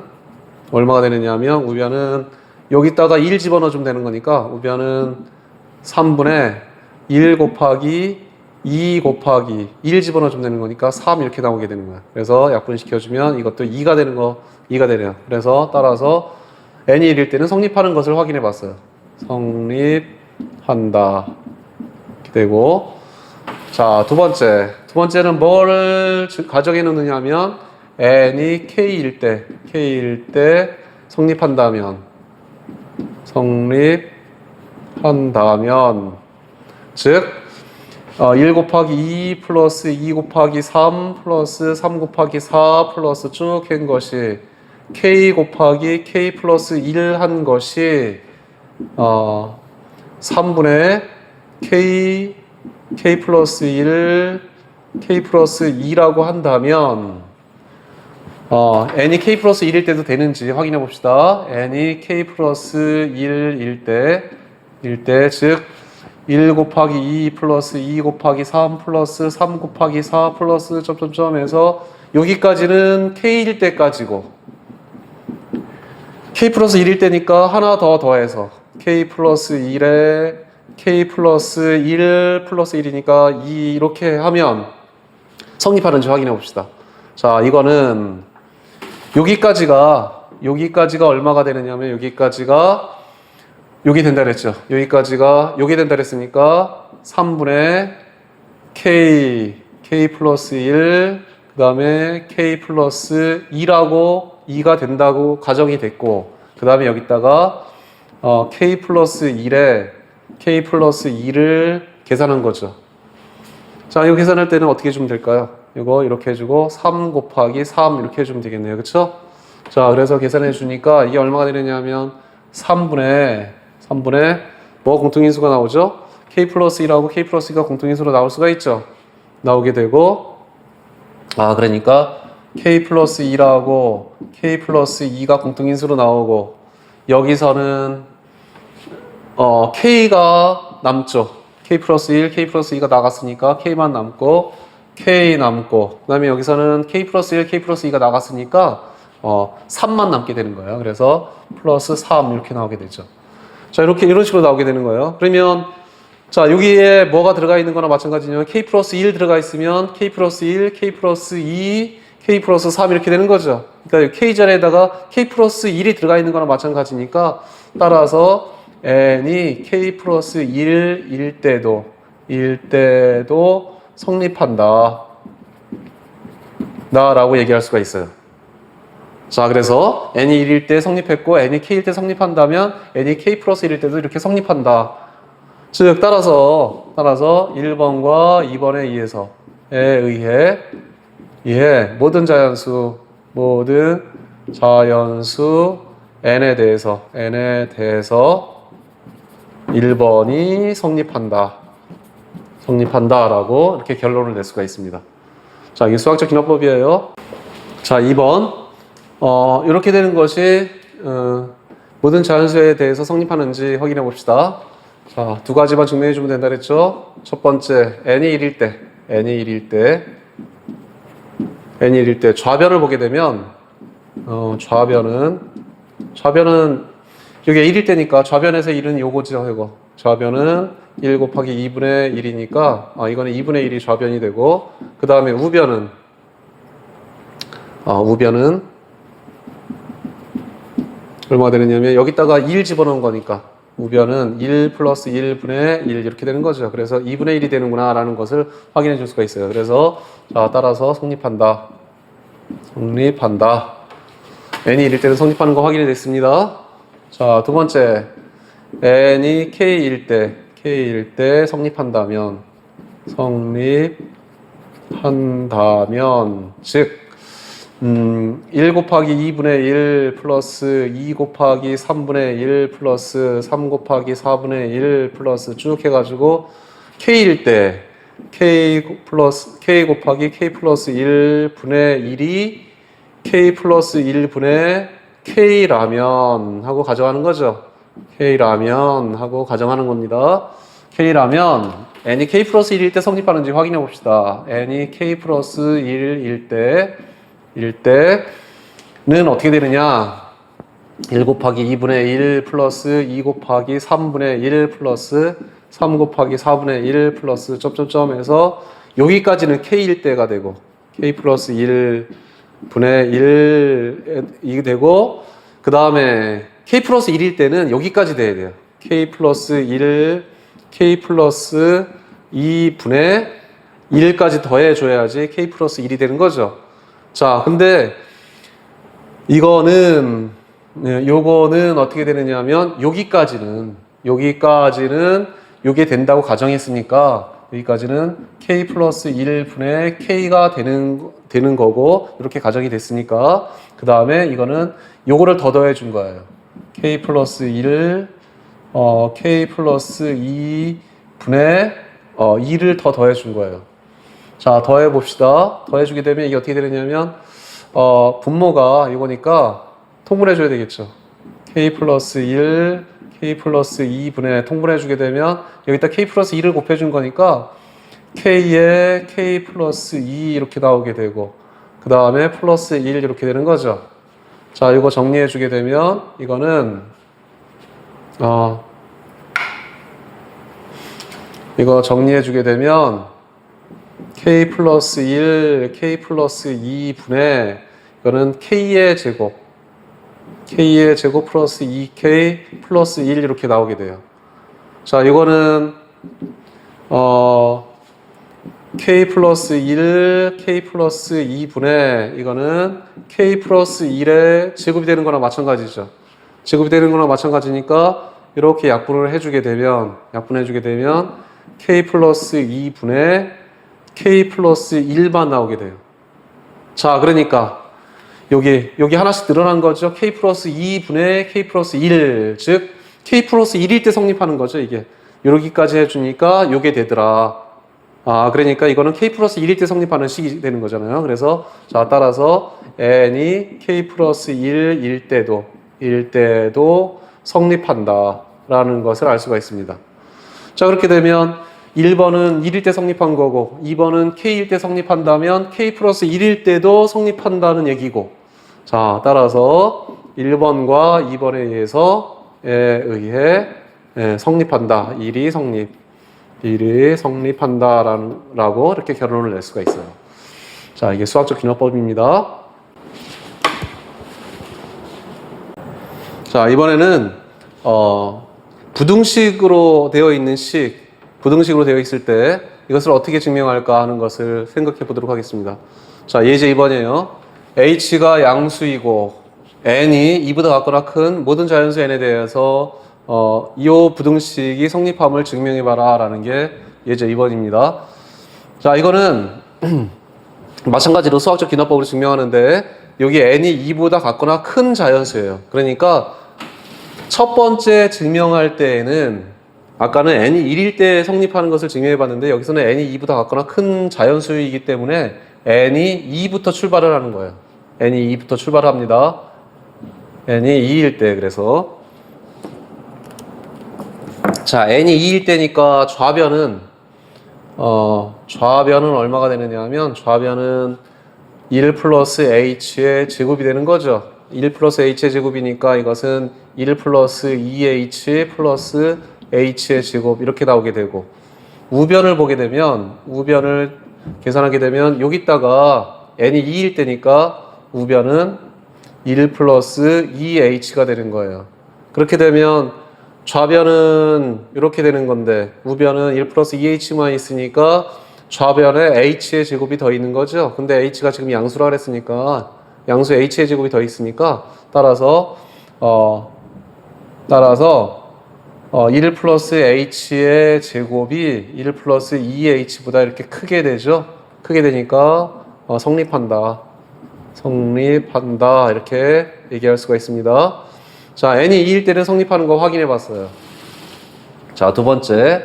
얼마가 되느냐면 우변은 여기다가 1 집어넣어주면 되는 거니까 우변은 3분의 1 곱하기 2 곱하기 1 집어넣어주면 되는 거니까 3 이렇게 나오게 되는 거야. 그래서 약분시켜주면 이것도 2가 되네요. 그래서 따라서 n이 1일 때는 성립하는 것을 확인해 봤어요. 성립한다. 이렇게 되고 자, 두 번째는 뭐를 가정해 놓느냐 하면 n이 k일 때 성립한다면 즉 1 곱하기 2 플러스 2 곱하기 3 플러스 3 곱하기 4 플러스 쭉 한 것이 k 곱하기 k 플러스 1 한 것이 3분의 k 플러스 1 k 플러스 2라고 한다면 n이 k 플러스 1일 때도 되는지 확인해 봅시다. n이 k 플러스 1일 때 즉 1 곱하기 2 플러스 2 곱하기 3 플러스 3 곱하기 4 플러스 점점점 해서 여기까지는 k일 때까지고 k 플러스 1일 때니까 하나 더 더해서 k 플러스 1에 k 플러스 1 플러스 1이니까 2 이렇게 하면 성립하는지 확인해 봅시다. 자, 이거는 여기까지가 얼마가 되느냐면 여기까지가 요게 된다 그랬죠. 여기까지가 요게 된다 그랬으니까 3분의 k 플러스 1, 그 다음에 k 플러스 2라고 2가 된다고 가정이 됐고, 그 다음에 여기다가 k 플러스 1에 k 플러스 2를 계산한 거죠. 자, 이거 계산할 때는 어떻게 해주면 될까요? 이거 이렇게 해주고 3 곱하기 3 이렇게 해주면 되겠네요. 그쵸? 자, 그래서 계산해 주니까 이게 얼마가 되느냐면 3분의 뭐 공통인수가 나오죠? k 플러스 1하고 k 플러스 2가 공통인수로 나올 수가 있죠. 나오게 되고, 그러니까 k 플러스 2하고 k 플러스 2가 공통인수로 나오고, 여기서는 k가 남죠. k 플러스 1, k 플러스 2가 나갔으니까 k만 남고, k 남고, 그 다음에 여기서는 k 플러스 1, k 플러스 2가 나갔으니까 3만 남게 되는 거예요. 그래서 플러스 3 이렇게 나오게 되죠. 자, 이런 식으로 나오게 되는 거예요. 그러면 자, 여기에 뭐가 들어가 있는 거나 마찬가지냐면 k 플러스 1 들어가 있으면 k 플러스 1, k 플러스 2, k 플러스 3 이렇게 되는 거죠. 그러니까 k 자리에다가 k 플러스 1이 들어가 있는 거나 마찬가지니까, 따라서 n이 k 플러스 1일 때도 성립한다 라고 얘기할 수가 있어요. 자, 그래서 n이 1일 때 성립했고 n이 k일 때 성립한다면 n이 k 플러스 1일 때도 이렇게 성립한다. 즉 따라서 1번과 2번에 의해 모든 자연수 n에 대해서 1번이 성립한다라고 이렇게 결론을 낼 수가 있습니다. 자, 이게 수학적 기납법이에요. 자, 2번. 이렇게 되는 것이 모든 자연수에 대해서 성립하는지 확인해 봅시다. 자, 두 가지만 증명해 주면 된다 그랬죠. 첫 번째, n이 1일 때 좌변을 보게 되면 좌변은 여기 1일 때니까 좌변에서 1은 요거죠. 이거 좌변은 1 곱하기 2분의 1이니까 이거는 2분의 1이 좌변이 되고, 그 다음에 우변은 얼마가 되느냐면 여기다가 1 집어넣은 거니까 우변은 1 플러스 1분의 1 이렇게 되는 거죠. 그래서 2분의 1이 되는구나 라는 것을 확인해 줄 수가 있어요. 그래서 자, 따라서 성립한다. n이 1일 때는 성립하는 거 확인이 됐습니다. 자, 두 번째, n이 k일 때 성립한다면 즉 1 곱하기 2분의 1 플러스 2 곱하기 3분의 1 플러스 3 곱하기 4분의 1 플러스 쭉 해가지고 k일 때 k 곱하기 k 플러스 1분의 1이 k 플러스 1분의 k라면 하고 가정하는 거죠. k라면 하고 가정하는 겁니다. k라면 n이 k 플러스 1일 때 성립하는지 확인해 봅시다. n이 k 플러스 1일 때는 어떻게 되느냐? 1 곱하기 2분의 1 플러스 2 곱하기 3분의 1 플러스 3 곱하기 4분의 1 플러스 점점점에서 여기까지는 k일 때가 되고, k 플러스 1분의 1이 되고, 그 다음에 k 플러스 1일 때는 여기까지 돼야 돼요. k 플러스 2분의 1까지 더해줘야지 k 플러스 1이 되는 거죠. 자, 근데 요거는 어떻게 되느냐면 여기까지는 요게 된다고 가정했으니까 여기까지는 k 플러스 1분의 k가 되는 거고, 이렇게 가정이 됐으니까 그 다음에 이거는 요거를 더 더해 준 거예요. k 플러스 1 k 플러스 2분의 2를 더 더해 준 거예요. 자, 더해 봅시다. 더해 주게 되면 이게 어떻게 되느냐면 분모가 이거니까 통분해 줘야 되겠죠. k 플러스 1 k 플러스 2분의 통분해 주게 되면 여기다 k 플러스 2를 곱해 준 거니까 k에 k 플러스 2 이렇게 나오게 되고, 그 다음에 플러스 1 이렇게 되는 거죠. 자, 이거 정리해 주게 되면 이거는 이거 정리해 주게 되면 k 플러스 1, k 플러스 2분의 이거는 k의 제곱 플러스 2k 플러스 1 이렇게 나오게 돼요. 자, 이거는 k 플러스 1, k 플러스 2분의 이거는 k 플러스 1의 제곱이 되는 거나 마찬가지죠. 제곱이 되는 거나 마찬가지니까 이렇게 약분을 해주게 되면 k 플러스 2분의 k 플러스 1만 나오게 돼요. 자, 그러니까 여기 하나씩 늘어난 거죠. k 플러스 2분의 k 플러스 1, 즉 k 플러스 1일 때 성립하는 거죠. 이게 여기까지 해주니까 요게 되더라. 그러니까 이거는 k 플러스 1일 때 성립하는 식이 되는 거잖아요. 그래서 자, 따라서 n이 k 플러스 1일 때도 성립한다 라는 것을 알 수가 있습니다. 자, 그렇게 되면 1번은 1일 때 성립한 거고 2번은 k일 때 성립한다면 k 플러스 1일 때도 성립한다는 얘기고, 자, 따라서 1번과 2번에 의해 성립한다. 1이 성립한다 라고 이렇게 결론을 낼 수가 있어요. 자, 이게 수학적 기노법입니다. 자, 이번에는 부등식으로 되어 있을 때 이것을 어떻게 증명할까 하는 것을 생각해 보도록 하겠습니다. 자, 예제 2번이에요. h가 양수이고 n이 2보다 같거나 큰 모든 자연수 n에 대해서 이 부등식이 성립함을 증명해봐라 라는 게 예제 2번입니다. 자, 이거는 마찬가지로 수학적 기납법으로 증명하는데 여기 n이 2보다 같거나 큰 자연수예요. 그러니까 첫 번째 증명할 때에는 아까는 n이 1일 때 성립하는 것을 증명해봤는데 여기서는 n이 2보다 같거나 큰 자연수이기 때문에 n이 2부터 출발을 하는 거예요. n이 2부터 출발을 합니다. n이 2일 때. 그래서 자, n이 2일 때니까 좌변은 얼마가 되느냐 하면 좌변은 1 플러스 h의 제곱이 되는 거죠. 1 플러스 h의 제곱이니까 이것은 1 플러스 2h 플러스 h의 제곱 이렇게 나오게 되고, 우변을 계산하게 되면 여기다가 n이 2일 때니까 우변은 1 플러스 2h가 되는 거예요. 그렇게 되면 좌변은 이렇게 되는 건데 우변은 1 플러스 2h만 있으니까 좌변에 h의 제곱이 더 있는 거죠. 근데 h가 지금 양수라 그랬으니까 양수 h의 제곱이 더 있으니까 따라서 1 플러스 h의 제곱이 1 플러스 2h보다 이렇게 크게 되죠. 크게 되니까 성립한다 이렇게 얘기할 수가 있습니다. 자, n이 2일 때는 성립하는 거 확인해 봤어요. 자, 두 번째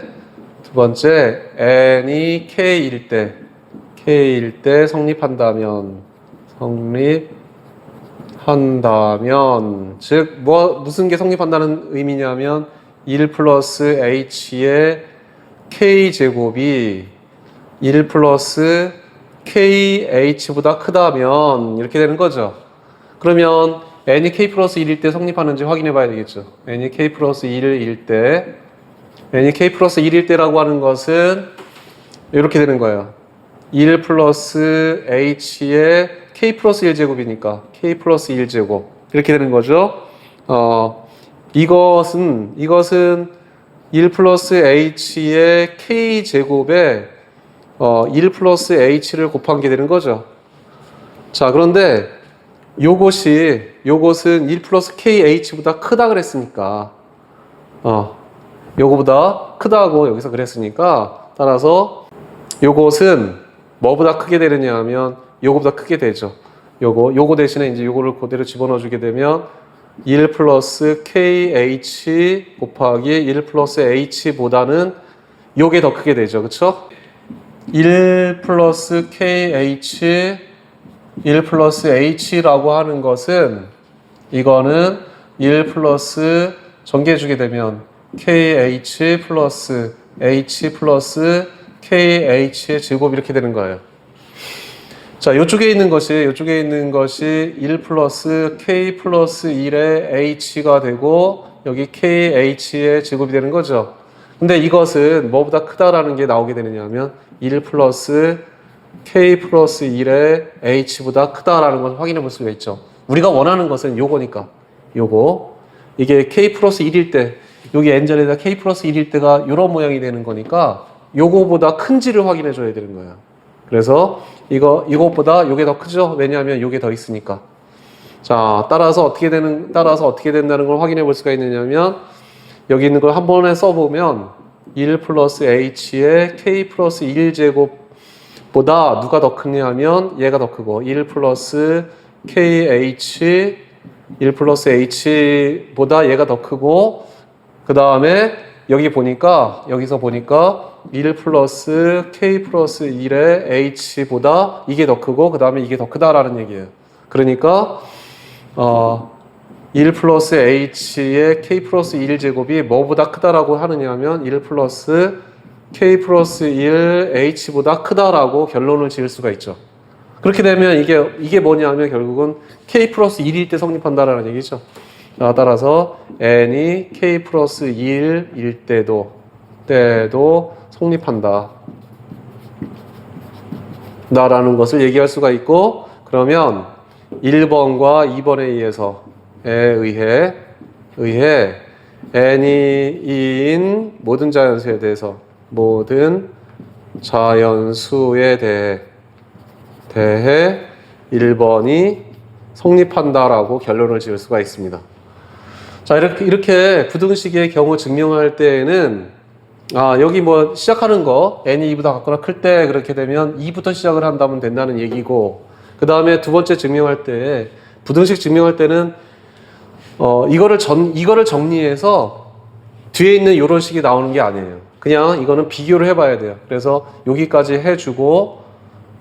n이 k일 때 성립한다면 즉 무슨 게 성립한다는 의미냐면 1 플러스 h의 k제곱이 1 플러스 kh보다 크다면 이렇게 되는 거죠. 그러면 n이 k 플러스 1일 때 성립하는지 확인해 봐야 되겠죠. n이 k 플러스 1일 때라고 하는 것은 이렇게 되는 거예요. 1 플러스 h의 k 플러스 1제곱이니까 k 플러스 1제곱 이렇게 되는 거죠. 이것은 1 플러스 h의 k제곱에 1 플러스 h를 곱한 게 되는 거죠. 자, 그런데 요것은 1 플러스 kh보다 크다 그랬으니까 요거보다 크다고 여기서 그랬으니까 따라서 요것은 뭐보다 크게 되느냐 하면 요거보다 크게 되죠. 요거 대신에 이제 요거를 그대로 집어넣어 주게 되면 1 플러스 kh 곱하기 1 플러스 h보다는 요게 더 크게 되죠. 그쵸? 1 플러스 h라고 하는 것은 이거는 1 플러스 전개해주게 되면 kh 플러스 h 플러스 kh의 제곱 이렇게 되는 거예요. 자, 이쪽에 있는 것이 1 플러스 k 플러스 1의 h가 되고 여기 kh의 제곱이 되는 거죠. 근데 이것은 뭐보다 크다라는 게 나오게 되느냐 하면 1 플러스 k 플러스 1의 h보다 크다라는 것을 확인해 볼 수가 있죠. 우리가 원하는 것은 요거니까. 요거. 이게 k 플러스 1일 때, 여기 n절에다 k 플러스 1일 때가 이런 모양이 되는 거니까 요거보다 큰지를 확인해 줘야 되는 거예요. 그래서 이것보다 요게 더 크죠? 왜냐하면 요게 더 있으니까. 자, 따라서 어떻게 된다는 걸 확인해 볼 수가 있느냐면, 여기 있는 걸 한 번에 써보면 1 플러스 h의 k 플러스 1제곱보다 누가 더 크냐면 얘가 더 크고 1 플러스 h보다 얘가 더 크고, 그 다음에 여기서 보니까 1 플러스 k 플러스 1의 h보다 이게 더 크고 그 다음에 이게 더 크다라는 얘기예요. 그러니까 1 플러스 h의 k 플러스 1제곱이 뭐보다 크다라고 하느냐 하면 1 플러스 k 플러스 1 h보다 크다라고 결론을 지을 수가 있죠. 그렇게 되면 이게 뭐냐면 결국은 k 플러스 1일 때 성립한다라는 얘기죠. 자, 따라서 n이 k 플러스 1일 때도 성립한다 라는 것을 얘기할 수가 있고, 그러면 1번과 2번에 의해 n이 2인 모든 자연수에 대해 1번이 성립한다라고 결론을 지을 수가 있습니다. 자, 이렇게 부등식의 경우 증명할 때에는 여기 뭐 시작하는 거 n이 2보다 같거나 클 때 그렇게 되면 2부터 시작을 한다면 된다는 얘기고, 그 다음에 두 번째 증명할 때, 부등식 증명할 때는 이거를 정리해서 뒤에 있는 이런 식이 나오는 게 아니에요. 그냥 이거는 비교를 해봐야 돼요. 그래서 여기까지 해주고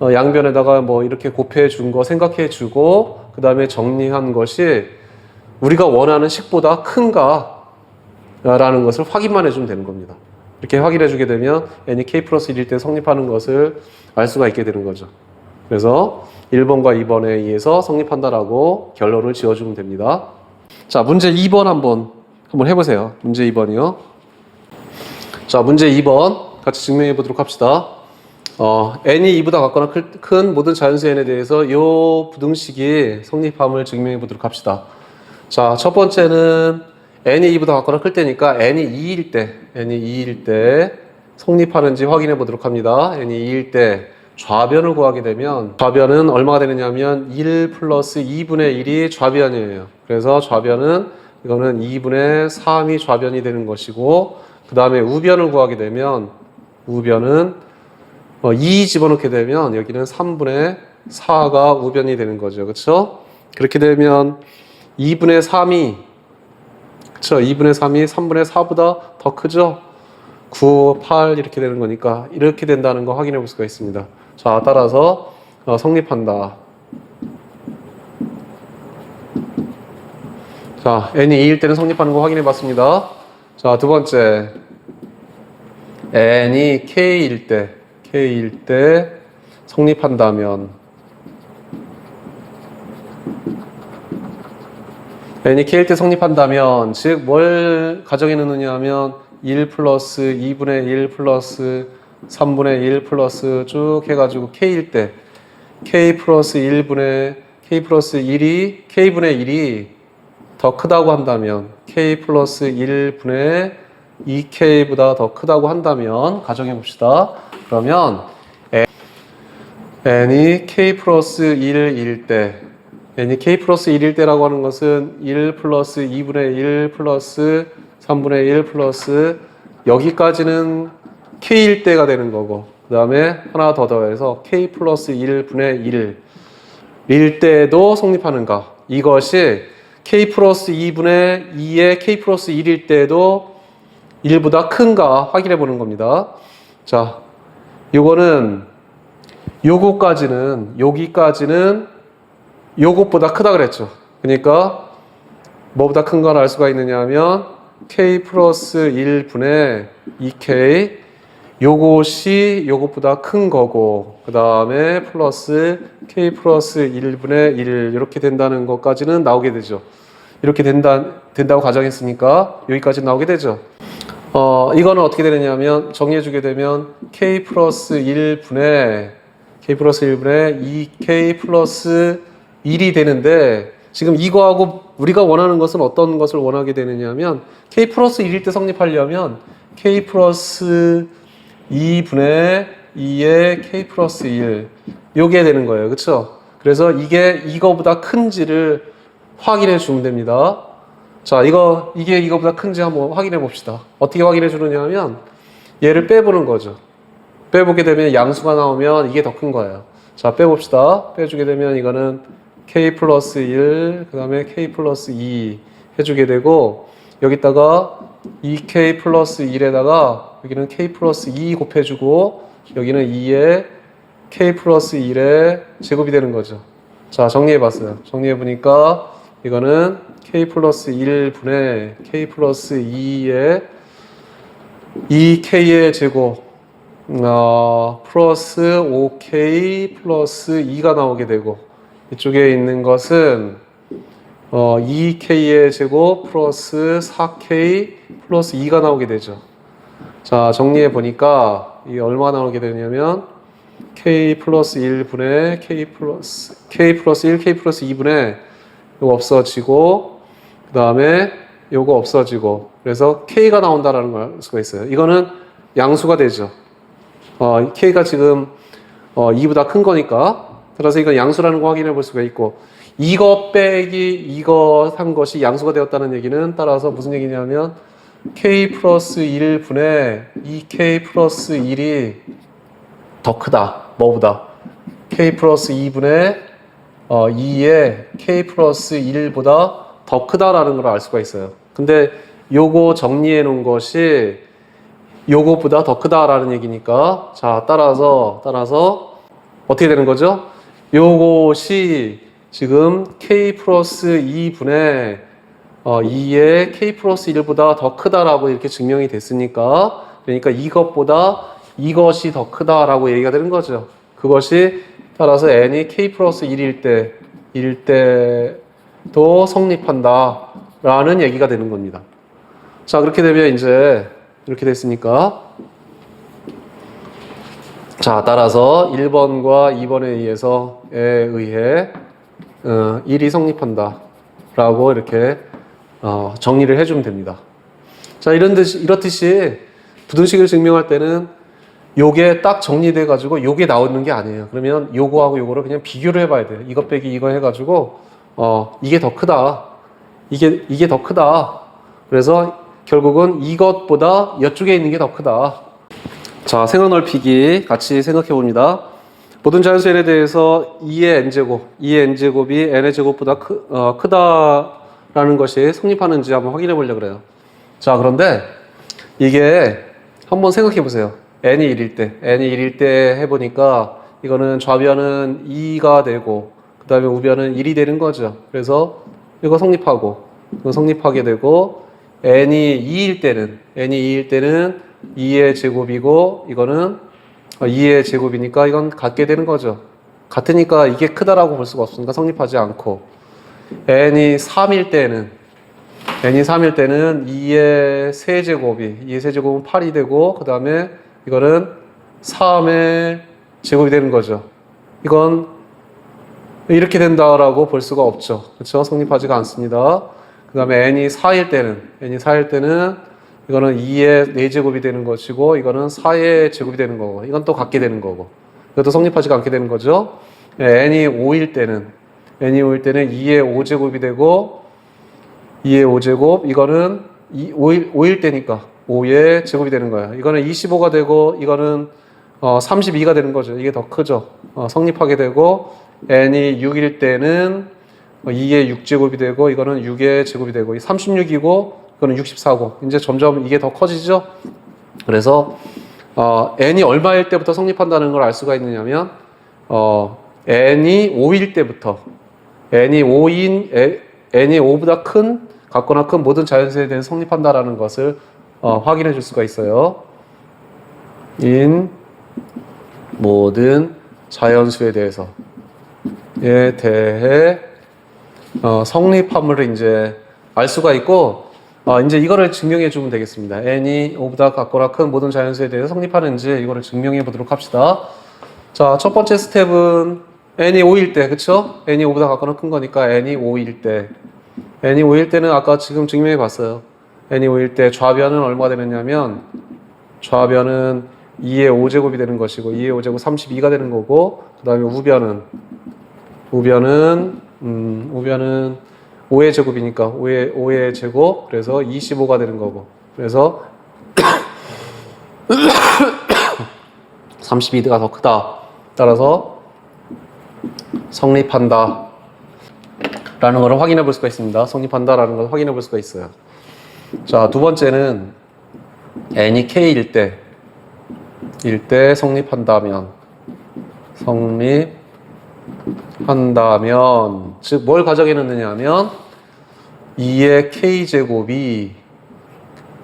양변에다가 뭐 이렇게 곱해 준 거 생각해 주고, 그 다음에 정리한 것이 우리가 원하는 식보다 큰가 라는 것을 확인만 해주면 되는 겁니다. 이렇게 확인해 주게 되면 n이 k 플러스 1일 때 성립하는 것을 알 수가 있게 되는 거죠. 그래서 1번과 2번에 의해서 성립한다라고 결론을 지어주면 됩니다. 자, 문제 2번 한번 해보세요. 문제 2번이요. 자, 문제 2번 같이 증명해 보도록 합시다. n이 2보다 같거나 큰 모든 자연수 n에 대해서 이 부등식이 성립함을 증명해 보도록 합시다. 자, 첫 번째는 n이 2보다 같거나 클 때니까 n이 2일 때 성립하는지 확인해 보도록 합니다. n이 2일 때 좌변을 구하게 되면 좌변은 얼마가 되느냐면 1 플러스 2분의 1이 좌변이에요. 그래서 좌변은 이거는 2분의 3이 좌변이 되는 것이고, 그 다음에 우변을 구하게 되면 우변은 2 집어넣게 되면 여기는 3분의 4가 우변이 되는 거죠. 그렇죠? 그렇게 되면 2분의 3이 3분의 4보다 더 크죠? 9, 8 이렇게 되는 거니까 이렇게 된다는 거 확인해 볼 수가 있습니다. 자, 따라서 성립한다. 자, n이 2일 때는 성립하는 거 확인해 봤습니다. 자, 두 번째, n이 k일 때 성립한다면, n이 k일 때 성립한다면, 즉 뭘 가정해 놓느냐 하면 1 플러스 2분의 1 플러스 3분의 1 플러스 쭉 해가지고 k일 때 k 플러스 1분의 k분의 1이 더 크다고 한다면, k 플러스 1분의 2k보다 더 크다고 한다면 가정해 봅시다. 그러면 n이 k 플러스 1일 때라고 하는 것은 1 플러스 2분의 1 플러스 3분의 1 플러스 여기까지는 k일 때가 되는 거고, 그 다음에 하나 더 더해서 k 플러스 1분의 1일 때도 성립하는가, 이것이 k 플러스 2분의 2의 k 플러스 1일 때도 1보다 큰가 확인해 보는 겁니다. 자, 여기까지는 요것보다 크다 그랬죠. 그러니까 뭐보다 큰 걸 알 수가 있느냐 하면 k 플러스 1분의 2k, 요것이 요것보다 큰 거고, 그 다음에 플러스 k 플러스 1분의 1 이렇게 된다는 것까지는 나오게 되죠. 이렇게 된다고 가정했으니까 여기까지 나오게 되죠. 이거는 어떻게 되느냐면 정리해 주게 되면 k 플러스 1분의 k 플러스 1분의 2k 플러스 1이 되는데 지금 이거하고 우리가 원하는 것은 어떤 것을 원하게 되느냐면 k 플러스 1일 때 성립하려면 k 플러스 2분의 2의 k 플러스 1 요게 되는 거예요. 그쵸? 그래서 이게 이거보다 큰지를 확인해 주면 됩니다. 자, 이게 이거보다 큰지 한번 확인해 봅시다. 어떻게 확인해 주느냐 하면 얘를 빼보는 거죠. 빼보게 되면 양수가 나오면 이게 더 큰 거예요. 자, 빼봅시다. 빼주게 되면 이거는 k 플러스 1, 그 다음에 k 플러스 2 해주게 되고 여기다가 2k 플러스 1에다가 여기는 k 플러스 2 곱해주고 여기는 2에 k 플러스 1의 제곱이 되는 거죠. 자, 정리해봤어요. 정리해보니까 이거는 k 플러스 1분의 k 플러스 2의 2k의 제곱 플러스 5k 플러스 2가 나오게 되고 이쪽에 있는 것은 2k의 제곱 플러스 4k 플러스 2가 나오게 되죠. 자, 정리해 보니까 이게 얼마 나오게 되냐면 k 플러스 1분의 k 플러스 1, k 플러스 2분의 이거 없어지고 그 다음에 요거 없어지고 그래서 k가 나온다라는 걸 알 수가 있어요. 이거는 양수가 되죠. k가 지금 2보다 큰 거니까 따라서 이건 양수라는 거 확인해 볼 수가 있고 이거 빼기 이거 한 것이 양수가 되었다는 얘기는 따라서 무슨 얘기냐면 k 플러스 1분의 2k 플러스 1이 더 크다. 뭐보다? k 플러스 2분의 2의 k 플러스 1보다 더 크다라는 걸 알 수가 있어요. 근데 요거 정리해 놓은 것이 요거보다 더 크다라는 얘기니까 자, 따라서 어떻게 되는 거죠? 요것이 지금 k 플러스 2분의 2의 k 플러스 1보다 더 크다라고 이렇게 증명이 됐으니까 그러니까 이것이 더 크다라고 얘기가 되는 거죠. 그것이 따라서 n이 k 플러스 1일 때도 성립한다라는 얘기가 되는 겁니다. 자, 그렇게 되면 이제 이렇게 됐으니까 자, 따라서 1번과 2번에 의해 1이 성립한다 라고 이렇게 정리를 해주면 됩니다. 자, 이렇듯이 부등식을 증명할 때는 요게 딱 정리돼 가지고 요게 나오는 게 아니에요. 그러면 요거하고 요거를 그냥 비교를 해봐야 돼요. 이것 빼기 이거 해가지고 이게 더 크다. 이게 더 크다. 그래서 결국은 이것보다 이쪽에 있는 게 더 크다. 자, 생각 넓히기 같이 생각해 봅니다. 모든 자연수에 대해서 2의 n제곱이 n의 제곱보다 크다라는 것이 성립하는지 한번 확인해 보려고 그래요. 자, 그런데 이게 한번 생각해 보세요. n이 1일 때 해보니까 이거는 좌변은 2가 되고 그 다음에 우변은 1이 되는 거죠. 그래서 이거 성립하게 되고 n이 2일 때는 2의 제곱이고 이거는 2의 제곱이니까 이건 같게 되는 거죠. 같으니까 이게 크다라고 볼 수가 없으니까 성립하지 않고 n이 3일 때는 2의 세제곱은 8이 되고 그 다음에 이거는 3의 제곱이 되는 거죠. 이건 이렇게 된다라고 볼 수가 없죠. 그렇죠? 성립하지가 않습니다. 그 다음에 n이 4일 때는 이거는 2의 4제곱이 되는 것이고 이거는 4의 제곱이 되는 거고 이건 또 같게 되는 거고 이것도 성립하지가 않게 되는 거죠. n이 5일 때는 2의 5제곱이 되고 2의 5제곱 이거는 5일 때니까 5의 제곱이 되는 거예요. 이거는 25가 되고 이거는 32가 되는 거죠. 이게 더 크죠. 성립하게 되고 n이 6일 때는 2의 6제곱이 되고 이거는 6의 제곱이 되고 36이고 이거는 64고 이제 점점 이게 더 커지죠. 그래서 n이 얼마일 때부터 성립한다는 걸 알 수가 있느냐면 n이 5일 때부터 n이 5보다 큰 같거나 큰 모든 자연수에 대해서 성립한다라는 것을 확인해 줄 수가 있어요. 인 모든 자연수에 대해서에 대해 성립함을 이제 알 수가 있고 이제 이거를 증명해 주면 되겠습니다. n이 5보다 같거나 큰 모든 자연수에 대해서 성립하는지 이거를 증명해 보도록 합시다. 자, 첫 번째 스텝은 n이 5일 때, 그쵸? n이 5보다 같거나 큰 거니까 n이 5일 때. n이 5일 때는 아까 지금 증명해 봤어요. n이 5일 때 좌변은 얼마가 되느냐면, 좌변은 2의 5제곱이 되는 것이고, 2의 5제곱 32가 되는 거고, 그 다음에 우변은 5의 제곱이니까 5의 제곱, 그래서 25가 되는 거고, 그래서 32가 더 크다. 따라서 성립한다 라는 걸 확인해 볼 수가 있습니다. 성립한다 라는 걸 확인해 볼 수가 있어요. 자, 두 번째는 n이 k일 때 성립한다면, 즉 뭘 가정해 놓느냐면 2의 k제곱이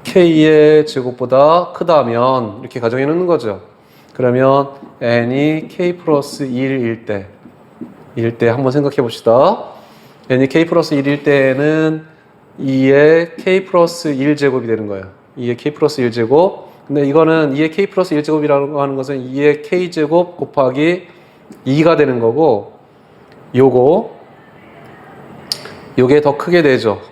k의 제곱보다 크다면 이렇게 가정해 놓는 거죠. 그러면 n이 k 플러스 1일 때 한번 생각해 봅시다. n이 k 플러스 1일 때는 2의 k 플러스 1제곱이 되는 거예요. 2의 k 플러스 1제곱. 근데 이거는 2의 k 플러스 1제곱이라고 하는 것은 2의 k제곱 곱하기 2가 되는 거고, 요게 더 크게 되죠.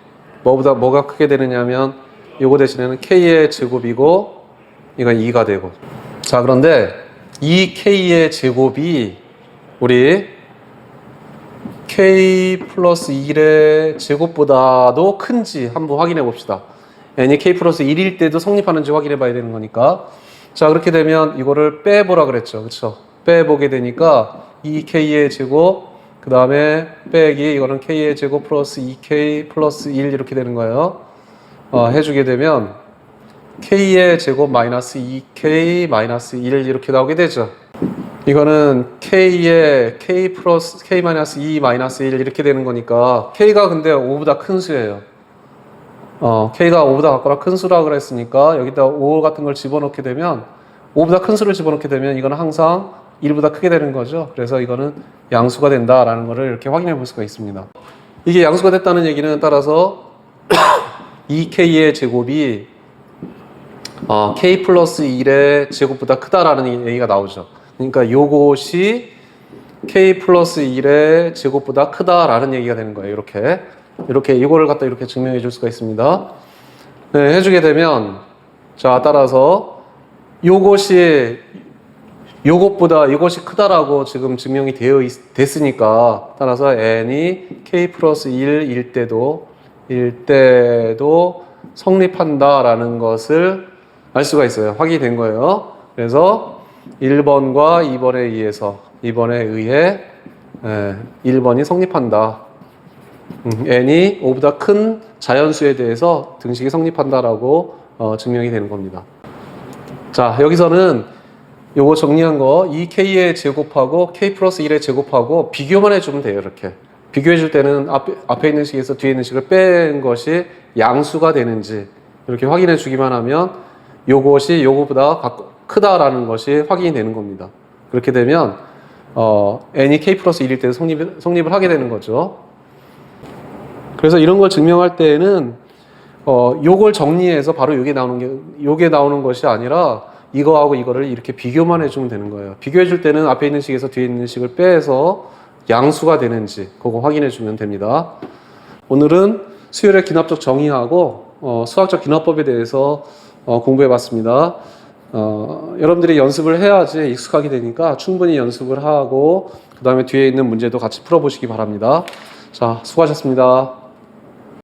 뭐가 크게 되느냐면 요거 대신에는 k의 제곱이고 이건 2가 되고. 자, 그런데 이 k의 제곱이 우리 k 플러스 1의 제곱보다도 큰지 한번 확인해 봅시다. n이 k 플러스 1일 때도 성립하는지 확인해 봐야 되는 거니까. 자, 그렇게 되면 이거를 빼보라 그랬죠. 그쵸? 빼보게 되니까 2k의 제곱, 그 다음에 빼기, 이거는 k의 제곱 플러스 2k 플러스 1 이렇게 되는 거예요. 해주게 되면 k의 제곱 마이너스 2k 마이너스 1 이렇게 나오게 되죠. 이거는 k의 k 플러스 k 마이너스 2 마이너스 1 이렇게 되는 거니까, k가 근데 5보다 큰 수예요. k가 5보다 같거나 큰 수라 그랬으니까 여기다 5 같은 걸 집어넣게 되면, 5보다 큰 수를 집어넣게 되면 이거는 항상 1보다 크게 되는 거죠. 그래서 이거는 양수가 된다라는 것을 이렇게 확인해 볼 수가 있습니다. 이게 양수가 됐다는 얘기는 따라서 2k의 제곱이 k 플러스 1의 제곱보다 크다라는 얘기가 나오죠. 그러니까 요것이 k 플러스 1의 제곱보다 크다라는 얘기가 되는 거예요. 이렇게 이거를 갖다 이렇게 증명해 줄 수가 있습니다. 네, 해주게 되면, 자, 따라서 요것이 크다라고 지금 증명이 됐으니까, 따라서 n이 k 플러스 1일 때도 성립한다라는 것을 알 수가 있어요. 확인이 된 거예요. 그래서 1번과 2번에 의해 1번이 성립한다. n이 5보다 큰 자연수에 대해서 등식이 성립한다라고 증명이 되는 겁니다. 자, 여기서는 요거 정리한 거 2k의 제곱하고 k 플러스 1의 제곱하고 비교만 해주면 돼요. 이렇게 비교해 줄 때는 앞에 있는 식에서 뒤에 있는 식을 뺀 것이 양수가 되는지 이렇게 확인해 주기만 하면 요것이 요거보다 크다라는 것이 확인이 되는 겁니다. 그렇게 되면 n이 k 플러스 1일 때 성립을 하게 되는 거죠. 그래서 이런 걸 증명할 때에는 요걸 정리해서 바로 요게 나오는 것이 아니라 이거하고 이거를 이렇게 비교만 해주면 되는 거예요. 비교해 줄 때는 앞에 있는 식에서 뒤에 있는 식을 빼서 양수가 되는지 그거 확인해 주면 됩니다. 오늘은 수열의 기납적 정의하고 수학적 기납법에 대해서 공부해 봤습니다. 여러분들이 연습을 해야지 익숙하게 되니까 충분히 연습을 하고 그 다음에 뒤에 있는 문제도 같이 풀어보시기 바랍니다. 자, 수고하셨습니다.